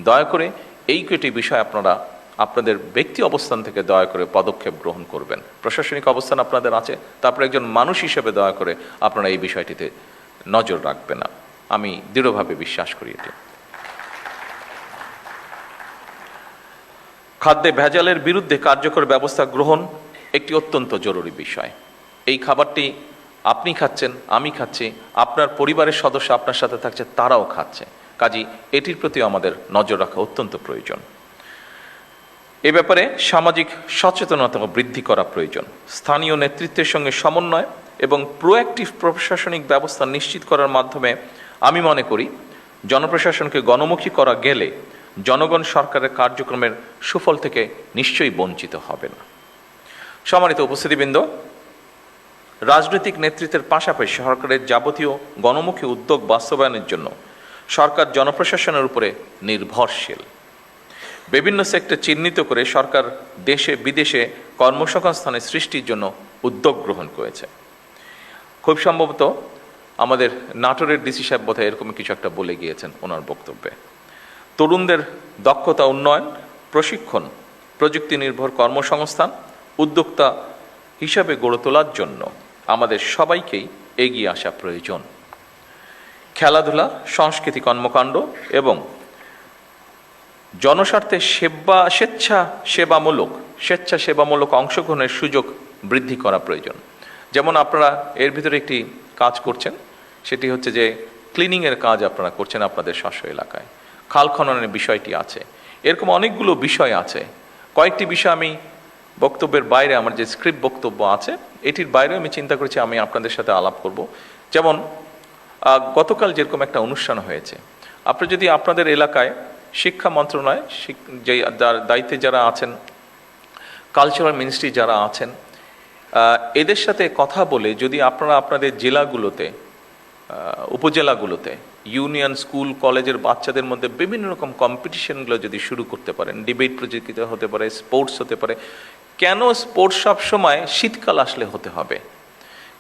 দয়া করে এই কটি বিষয় আপনারা আপনাদের ব্যক্তি অবস্থান থেকে দয়া করে পদক্ষেপ গ্রহণ করবেন। প্রশাসনিক অবস্থান আপনাদের আছে, তারপরে একজন মানুষ হিসেবে দয়া করে আপনারা এই বিষয়টিতে নজর রাখবেন না, আমি দৃঢ়ভাবে বিশ্বাস করি এটি। খাদ্যে ভেজালের বিরুদ্ধে কার্যকর ব্যবস্থা গ্রহণ একটি অত্যন্ত জরুরি বিষয়। এই খাবারটি আপনি খাচ্ছেন, আমি খাচ্ছি, আপনার পরিবারের সদস্য আপনার সাথে থাকছে, তারাও খাচ্ছে। কাজেই এটির প্রতি আমাদের নজর রাখা অত্যন্ত প্রয়োজন। এ ব্যাপারে সামাজিক সচেতনতা বৃদ্ধি করা প্রয়োজন। স্থানীয় নেতৃত্বের সঙ্গে সমন্বয় এবং প্রোঅ্যাক্টিভ প্রশাসনিক ব্যবস্থা নিশ্চিত করার মাধ্যমে আমি মনে করি জনপ্রশাসনকে গণমুখী করা গেলে জনগণ সরকারের কার্যক্রমের সুফল থেকে নিশ্চয়ই বঞ্চিত হবে না। সম্মানিত উপস্থিতিবৃন্দ, রাজনৈতিক নেতৃত্বের পাশাপাশি সরকারের যাবতীয় গণমুখী উদ্যোগ বাস্তবায়নের জন্য সরকার জনপ্রশাসনের উপরে নির্ভরশীল। বিভিন্ন সেক্টর চিহ্নিত করে সরকার দেশে বিদেশে কর্মসংস্থানের সৃষ্টির জন্য উদ্যোগ গ্রহণ করেছে। খুব সম্ভবত আমাদের নাটোরের ডিসি সাহেব বোধহয় এরকম কিছু একটা বলে গিয়েছেন ওনার বক্তব্যে। তরুণদের দক্ষতা উন্নয়ন, প্রশিক্ষণ, প্রযুক্তি নির্ভর কর্মসংস্থান উদ্যোক্তা হিসাবে গড়ে তোলার জন্য আমাদের সবাইকেই এগিয়ে আসা প্রয়োজন। খেলাধুলা, সংস্কৃতি কর্মকাণ্ড এবং জনস্বার্থে স্বেচ্ছাসেবামূলক অংশগ্রহণের সুযোগ বৃদ্ধি করা প্রয়োজন। যেমন আপনারা এর ভিতরে একটি কাজ করছেন, সেটি হচ্ছে যে ক্লিনিংয়ের কাজ আপনারা করছেন আপনাদের স্ব এলাকায়। খাল খননের বিষয়টি আছে, এরকম অনেকগুলো বিষয় আছে। কয়েকটি বিষয় আমি বক্তব্যের বাইরে, আমার যে স্ক্রিপ্ট বক্তব্য আছে এটির বাইরে আমি চিন্তা করেছি আমি আপনাদের সাথে আলাপ করব। যেমন গতকাল যেরকম একটা অনুষ্ঠান হয়েছে, আপনি যদি আপনাদের এলাকায় শিক্ষা মন্ত্রণালয়, যে দায়িত্বে যারা আছেন, কালচারাল মিনিস্ট্রি যারা আছেন, এদের সাথে কথা বলে যদি আপনারা আপনাদের জেলাগুলোতে, উপজেলাগুলোতে ইউনিয়ন, স্কুল, কলেজের বাচ্চাদের মধ্যে বিভিন্ন রকম কম্পিটিশনগুলো যদি শুরু করতে পারেন, ডিবেট প্রতিযোগিতা হতে পারে, স্পোর্টস হতে পারে। কেন স্পোর্টস সব সময় শীতকাল আসলে হতে হবে?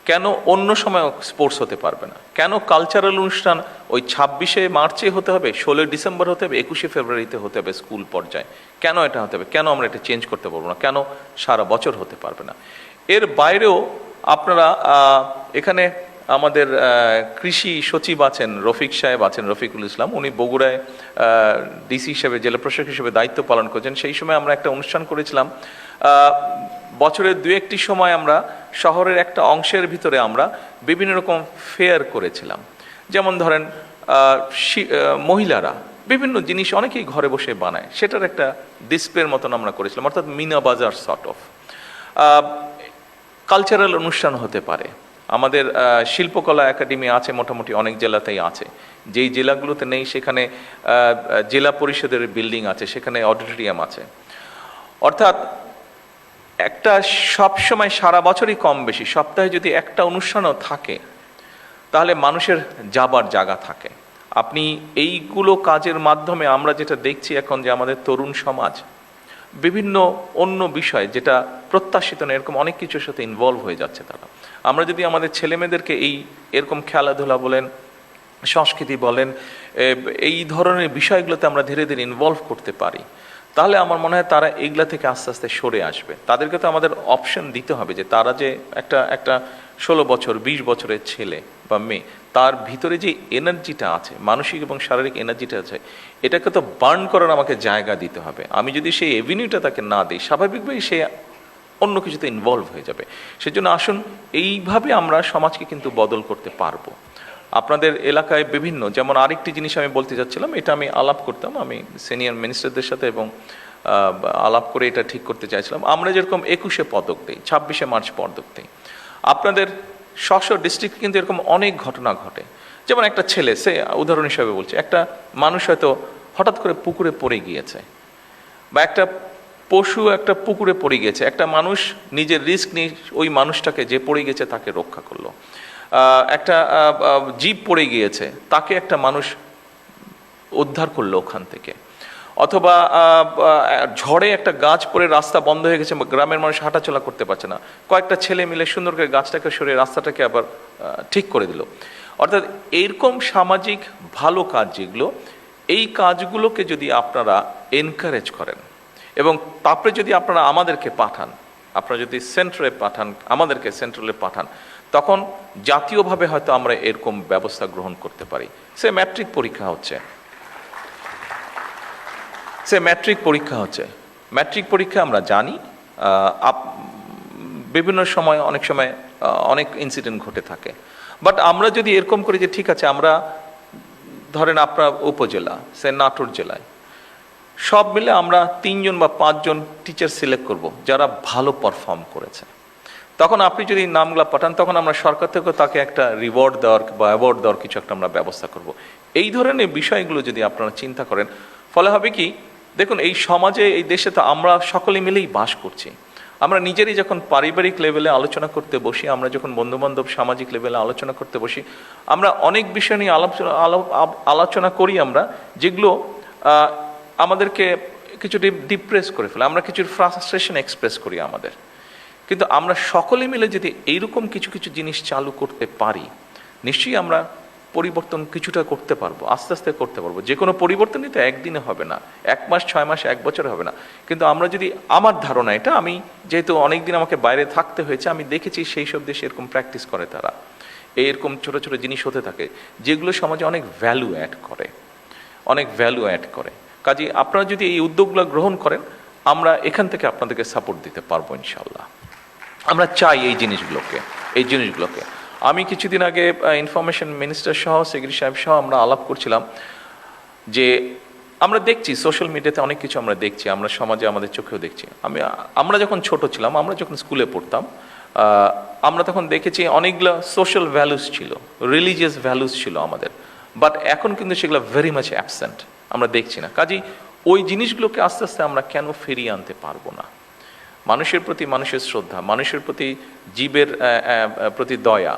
কেন অন্য সময় স্পোর্টস হতে পারবে না? কেন কালচারাল অনুষ্ঠান ওই 26শে মার্চে হতে হবে, 16 ডিসেম্বর হতে হবে, 21শে ফেব্রুয়ারিতে হতে হবে স্কুল পর্যায়ে? কেন এটা হতে হবে? কেন আমরা এটা চেঞ্জ করতে পারবো না? কেন সারা বছর হতে পারবে না? এর বাইরেও আপনারা এখানে আমাদের কৃষি সচিব আছেন, রফিক সাহেব আছেন, রফিকুল ইসলাম, উনি বগুড়ায় ডিসি হিসেবে, জেলা প্রশাসক হিসেবে দায়িত্ব পালন করছেন। সেই সময় আমরা একটা অনুষ্ঠান করেছিলাম। বছরের 2-1টি সময় আমরা শহরের একটা অংশের ভিতরে আমরা বিভিন্ন রকম ফেয়ার করেছিলাম। যেমন ধরেন মহিলারা বিভিন্ন জিনিস অনেকেই ঘরে বসে বানায়, সেটার একটা ডিসপ্লের মতন আমরা করেছিলাম, অর্থাৎ মিনা বাজার সর্ট অফ। কালচারাল অনুষ্ঠান হতে পারে। আমাদের শিল্পকলা একাডেমি আছে, মোটামুটি অনেক জেলাতেই আছে। যেই জেলাগুলোতে নেই সেখানে জেলা পরিষদের বিল্ডিং আছে, সেখানে অডিটোরিয়াম আছে। অর্থাৎ একটা সবসময় সারা বছরই কম বেশি সপ্তাহে যদি একটা অনুষ্ঠানও থাকে তাহলে মানুষের যাবার জায়গা থাকে। আপনি এইগুলো কাজের মাধ্যমে আমরা যেটা দেখছি এখন, যে আমাদের তরুণ সমাজ বিভিন্ন অন্য বিষয় যেটা প্রত্যাশিত না, এরকম অনেক কিছুর সাথে ইনভলভ হয়ে যাচ্ছে তারা। আমরা যদি আমাদের ছেলেমেয়েদেরকে এরকম খেলাধুলা বলেন, সংস্কৃতি বলেন, এই ধরনের বিষয়গুলোতে আমরা ধীরে ধীরে ইনভলভ করতে পারি, তাহলে আমার মনে হয় তারা এগুলা থেকে আস্তে আস্তে সরে আসবে। তাদেরকে তো আমাদের অপশন দিতে হবে যে তারা যে একটা 16 বছর 20 বছরের ছেলে বা মেয়ে, তার ভিতরে যে এনার্জিটা আছে, মানসিক এবং শারীরিক এনার্জিটা আছে, এটাকে তো বার্ন করার আমাকে জায়গা দিতে হবে। আমি যদি সেই এভিনিউটা তাকে না দিই, স্বাভাবিকভাবেই সে অন্য কিছুতে ইনভলভ হয়ে যাবে। সেজন্য আসুন এইভাবে আমরা সমাজকে কিন্তু বদল করতে পারবো। আপনাদের এলাকায় বিভিন্ন, যেমন আরেকটি জিনিস আমি বলতে চাচ্ছিলাম, এটা আমি আলাপ করতাম, আমি সিনিয়র মিনিস্টারদের সাথে এবং আলাপ করে এটা ঠিক করতে চাইছিলাম। আমরা যেরকম 21শে পদক দিই, 26শে মার্চ পদক দিই, আপনাদের ডিস্ট্রিক্টে কিন্তু এরকম অনেক ঘটনা ঘটে। যেমন একটা ছেলে, সে উদাহরণ হিসাবে বলছে, একটা মানুষ হয়তো হঠাৎ করে পুকুরে পড়ে গিয়েছে, বা একটা পশু একটা পুকুরে পড়ে গিয়েছে, একটা মানুষ নিজের রিস্ক নিয়ে ওই মানুষটাকে, যে পড়ে গেছে তাকে রক্ষা করলো। একটা জীব পড়ে গিয়েছে, তাকে একটা মানুষ উদ্ধার করলো ওখান থেকে। অথবা ঝড়ে একটা গাছ পড়ে রাস্তা বন্ধ হয়ে গেছে, গ্রামের মানুষ হাঁটাচলা করতে পারছে না, কয়েকটা ছেলে মিলে সুন্দর করে গাছটাকে সরিয়ে রাস্তাটাকে আবার ঠিক করে দিল। অর্থাৎ এইরকম সামাজিক ভালো কাজ যেগুলো, এই কাজগুলোকে যদি আপনারা এনকারেজ করেন এবং তারপরে যদি আপনারা আমাদেরকে পাঠান, আপনারা যদি সেন্ট্রালে পাঠান, আমাদেরকে সেন্ট্রালে পাঠান, তখন জাতীয়ভাবে হয়তো আমরা এরকম ব্যবস্থা গ্রহণ করতে পারি। সে ম্যাট্রিক পরীক্ষা হচ্ছে, ম্যাট্রিক পরীক্ষা আমরা জানি বিভিন্ন সময় অনেক সময় অনেক ইনসিডেন্ট ঘটে থাকে, বাট আমরা যদি এরকম করি যে ঠিক আছে আমরা ধরেন আপনার উপজেলা সে নাটোর জেলায় সব মিলে আমরা 3 জন বা 5 জন টিচার সিলেক্ট করব যারা ভালো পারফর্ম করেছে, তখন আপনি যদি নামগুলো পাঠান তখন আমরা সরকার থেকে তাকে একটা রিওয়ার্ড দেওয়ার বা অ্যাওয়ার্ড দেওয়ার কিছু একটা আমরা ব্যবস্থা করব। এই ধরনের বিষয়গুলো যদি আপনারা চিন্তা করেন, ফলে হবে কি, দেখুন এই সমাজে এই দেশে তো আমরা সকলে মিলেই বাস করছি। আমরা নিজেরই যখন পারিবারিক লেভেলে আলোচনা করতে বসি, আমরা যখন বন্ধুবান্ধব সামাজিক লেভেলে আলোচনা করতে বসি, আমরা অনেক বিষয় নিয়ে আলোচনা করি আমরা, যেগুলো আমাদেরকে কিছু ডিপ্রেস করে ফেলে, আমরা কিছু ফ্রাস্ট্রেশন এক্সপ্রেস করি আমাদের। কিন্তু আমরা সকলে মিলে যদি এইরকম কিছু কিছু জিনিস চালু করতে পারি, নিশ্চয়ই আমরা পরিবর্তন কিছুটা করতে পারবো, আস্তে আস্তে করতে পারবো। যে কোনো পরিবর্তনই তো একদিনে হবে না, 1 মাস 6 মাস 1 বছরে হবে না। কিন্তু আমরা যদি, আমার ধারণা এটা, আমি যেহেতু অনেকদিন আমাকে বাইরে থাকতে হয়েছে, আমি দেখেছি সেই সব দেশে এরকম প্র্যাকটিস করে তারা, এরকম ছোট ছোট জিনিস হতে থাকে যেগুলো সমাজে অনেক ভ্যালু অ্যাড করে, অনেক ভ্যালু অ্যাড করে। কাজে আপনারা যদি এই উদ্যোগগুলো গ্রহণ করেন, আমরা এখান থেকে আপনাদেরকে সাপোর্ট দিতে পারবো ইনশাল্লাহ। আমরা চাই এই জিনিসগুলোকে। আমি কিছুদিন আগে ইনফরমেশন মিনিস্টার সহ সেক্রেটারি সাহেব সহ আমরা আলাপ করছিলাম যে আমরা দেখছি সোশ্যাল মিডিয়াতে অনেক কিছু আমরা দেখছি, আমরা সমাজে আমাদের চোখেও দেখছি। আমরা যখন ছোট ছিলাম, আমরা যখন স্কুলে পড়তাম, আমরা তখন দেখেছি অনেকগুলো সোশ্যাল ভ্যালুস ছিল, রিলিজিয়াস ভ্যালুস ছিল আমাদের, বাট এখন কিন্তু সেগুলো ভেরি মাচ অ্যাবসেন্ট, আমরা দেখছি না। কাজেই ওই জিনিসগুলোকে আস্তে আস্তে আমরা কেন ফিরিয়ে আনতে পারবো না? মানুষের প্রতি মানুষের শ্রদ্ধা, মানুষের প্রতি জীবের প্রতি দয়া,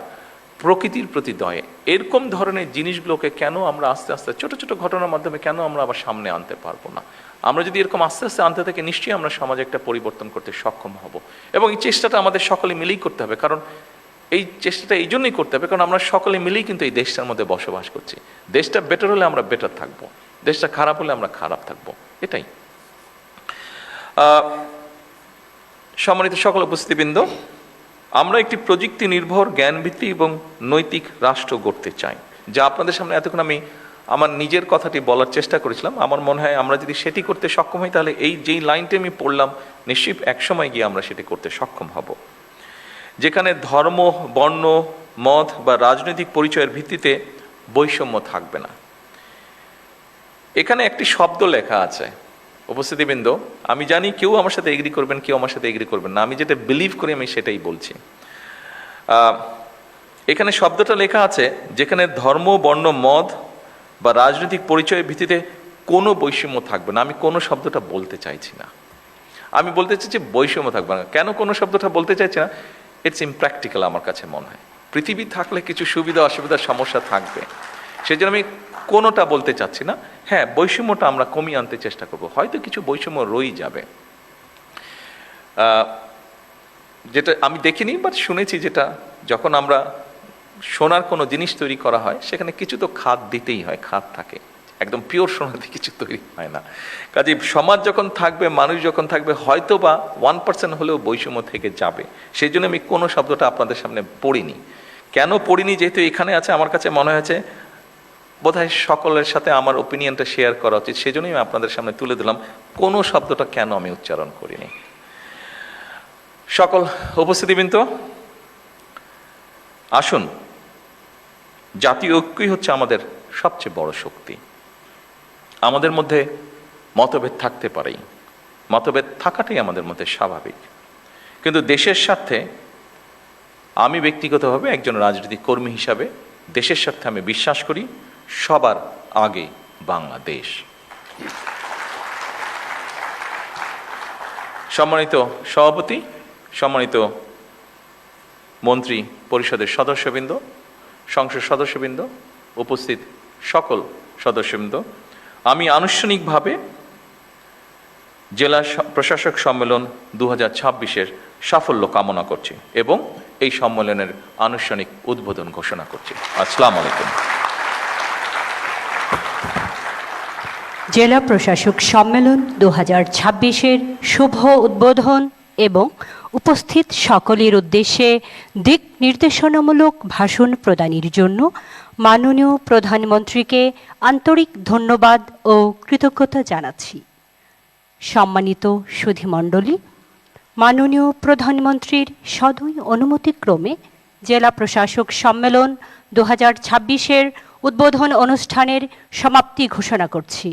প্রকৃতির প্রতি দয়া, এরকম ধরনের জিনিসগুলোকে কেন আমরা আস্তে আস্তে ছোট ছোট ঘটনার মাধ্যমে কেন আমরা আবার সামনে আনতে পারবো না? আমরা যদি এরকম আস্তে আস্তে আনতে থাকি, নিশ্চয়ই আমরা সমাজে একটা পরিবর্তন করতে সক্ষম হব। এবং এই চেষ্টাটা আমাদের সকলে মিলেই করতে হবে, কারণ এই চেষ্টাটা এই জন্যই করতে হবে কারণ আমরা সকলে মিলেই কিন্তু এই দেশটার মধ্যে বসবাস করছি। দেশটা বেটার হলে আমরা বেটার থাকবো, দেশটা খারাপ হলে আমরা খারাপ থাকবো, এটাই। সম্মানিত সকল উপস্থিতিবৃন্দ, আমরা একটি প্রযুক্তি নির্ভর, জ্ঞানভিত্তিক এবং নৈতিক রাষ্ট্র গড়তে চাই, যা আপনাদের সামনে এতক্ষণ আমি আমার নিজের কথাটি বলার চেষ্টা করেছিলাম। আমার মনে হয় আমরা যদি সেটি করতে সক্ষম হই, তাহলে এই যেই লাইনটি আমি পড়লাম, নিশ্চয়ই একসময় গিয়ে আমরা সেটি করতে সক্ষম হব। যেখানে ধর্ম, বর্ণ, মত বা রাজনৈতিক পরিচয়ের ভিত্তিতে বৈষম্য থাকবে না। এখানে একটি শব্দ লেখা আছে উপস্থিতিবৃন্দ, আমি জানি কেউ আমার সাথে এগ্রি করবেন, কেউ আমার সাথে এগ্রি করবেন না, আমি যেটা বিলিভ করি আমি সেটাই বলছি। এখানে শব্দটা লেখা আছে, যেখানে ধর্ম, বর্ণ, মত বা রাজনৈতিক পরিচয়ের ভিত্তিতে কোনো বৈষম্য থাকবে না। আমি কোনো শব্দটা বলতে চাইছি না, আমি বলতে চাইছি বৈষম্য থাকবে না। কেন কোনো শব্দটা বলতে চাইছি না? ইটস ইমপ্র্যাকটিক্যাল আমার কাছে মনে হয়। পৃথিবী থাকলে কিছু সুবিধা অসুবিধার সমস্যা থাকবে, সেই জন্য আমি কোনোটা বলতে চাচ্ছি না। হ্যাঁ, বৈষম্যটা আমরা কমিয়ে আনতে চেষ্টা করব, হয়তো কিছু বৈষম্য রয়েই যাবে, যেটা আমি দেখিনি বাট শুনেছি, যেটা যখন আমরা সোনার কোনো জিনিস তৈরি করা হয় সেখানে কিছু তো খাদ দিতেই হয়, খাদ থাকে, একদম পিওর সোনা দিয়ে কিছু তৈরি হয় না। কাজে সমাজ যখন থাকবে, মানুষ যখন থাকবে, হয়তো বা 1% হলেও বৈষম্য থেকে যাবে। সেই জন্য আমি কোনো শব্দটা আপনাদের সামনে পড়িনি। কেন পড়িনি? যেহেতু এখানে আছে, আমার কাছে মনে হয়েছে বোধহয় সকলের সাথে আমার ওপিনিয়নটা শেয়ার করা উচিত, সেজন্যই আমি আপনাদের সামনে তুলে দিলাম। কোনো শব্দটা কেন আমি উচ্চারণ করিনি। সকল উপস্থিতিবৃন্দ, আসুন, জাতীয় ঐক্যই হচ্ছে আমাদের সবচেয়ে বড় শক্তি। আমাদের মধ্যে মতভেদ থাকতে পারেই, মতভেদ থাকাটাই আমাদের মধ্যে স্বাভাবিক, কিন্তু দেশের স্বার্থে আমি ব্যক্তিগতভাবে একজন রাজনৈতিক কর্মী হিসাবে দেশের স্বার্থে আমি বিশ্বাস করি সবার আগে বাংলাদেশ। সম্মানিত সভাপতি, সম্মানিত মন্ত্রী পরিষদের সদস্যবৃন্দ, সংসদ সদস্যবৃন্দ, উপস্থিত সকল সদস্যবৃন্দ, আমি আনুষ্ঠানিকভাবে জেলা প্রশাসক সম্মেলন 2026-এর সাফল্য কামনা করছি এবং এই সম্মেলনের আনুষ্ঠানিক উদ্বোধন ঘোষণা করছি। আসসালামু আলাইকুম। জেলা প্রশাসক সম্মেলন 2026-এর শুভ উদ্বোধন এবং উপস্থিত সকলের উদ্দেশ্যে দিক নির্দেশনামূলক ভাষণ প্রদানের জন্য মাননীয় প্রধানমন্ত্রীকে আন্তরিক ধন্যবাদ ও কৃতজ্ঞতা জানাচ্ছি। সম্মানিত সুধীমণ্ডলী, মাননীয় প্রধানমন্ত্রীর সদয় অনুমতিক্রমে জেলা প্রশাসক সম্মেলন 2026-এর উদ্বোধন অনুষ্ঠানের সমাপ্তি ঘোষণা করছি।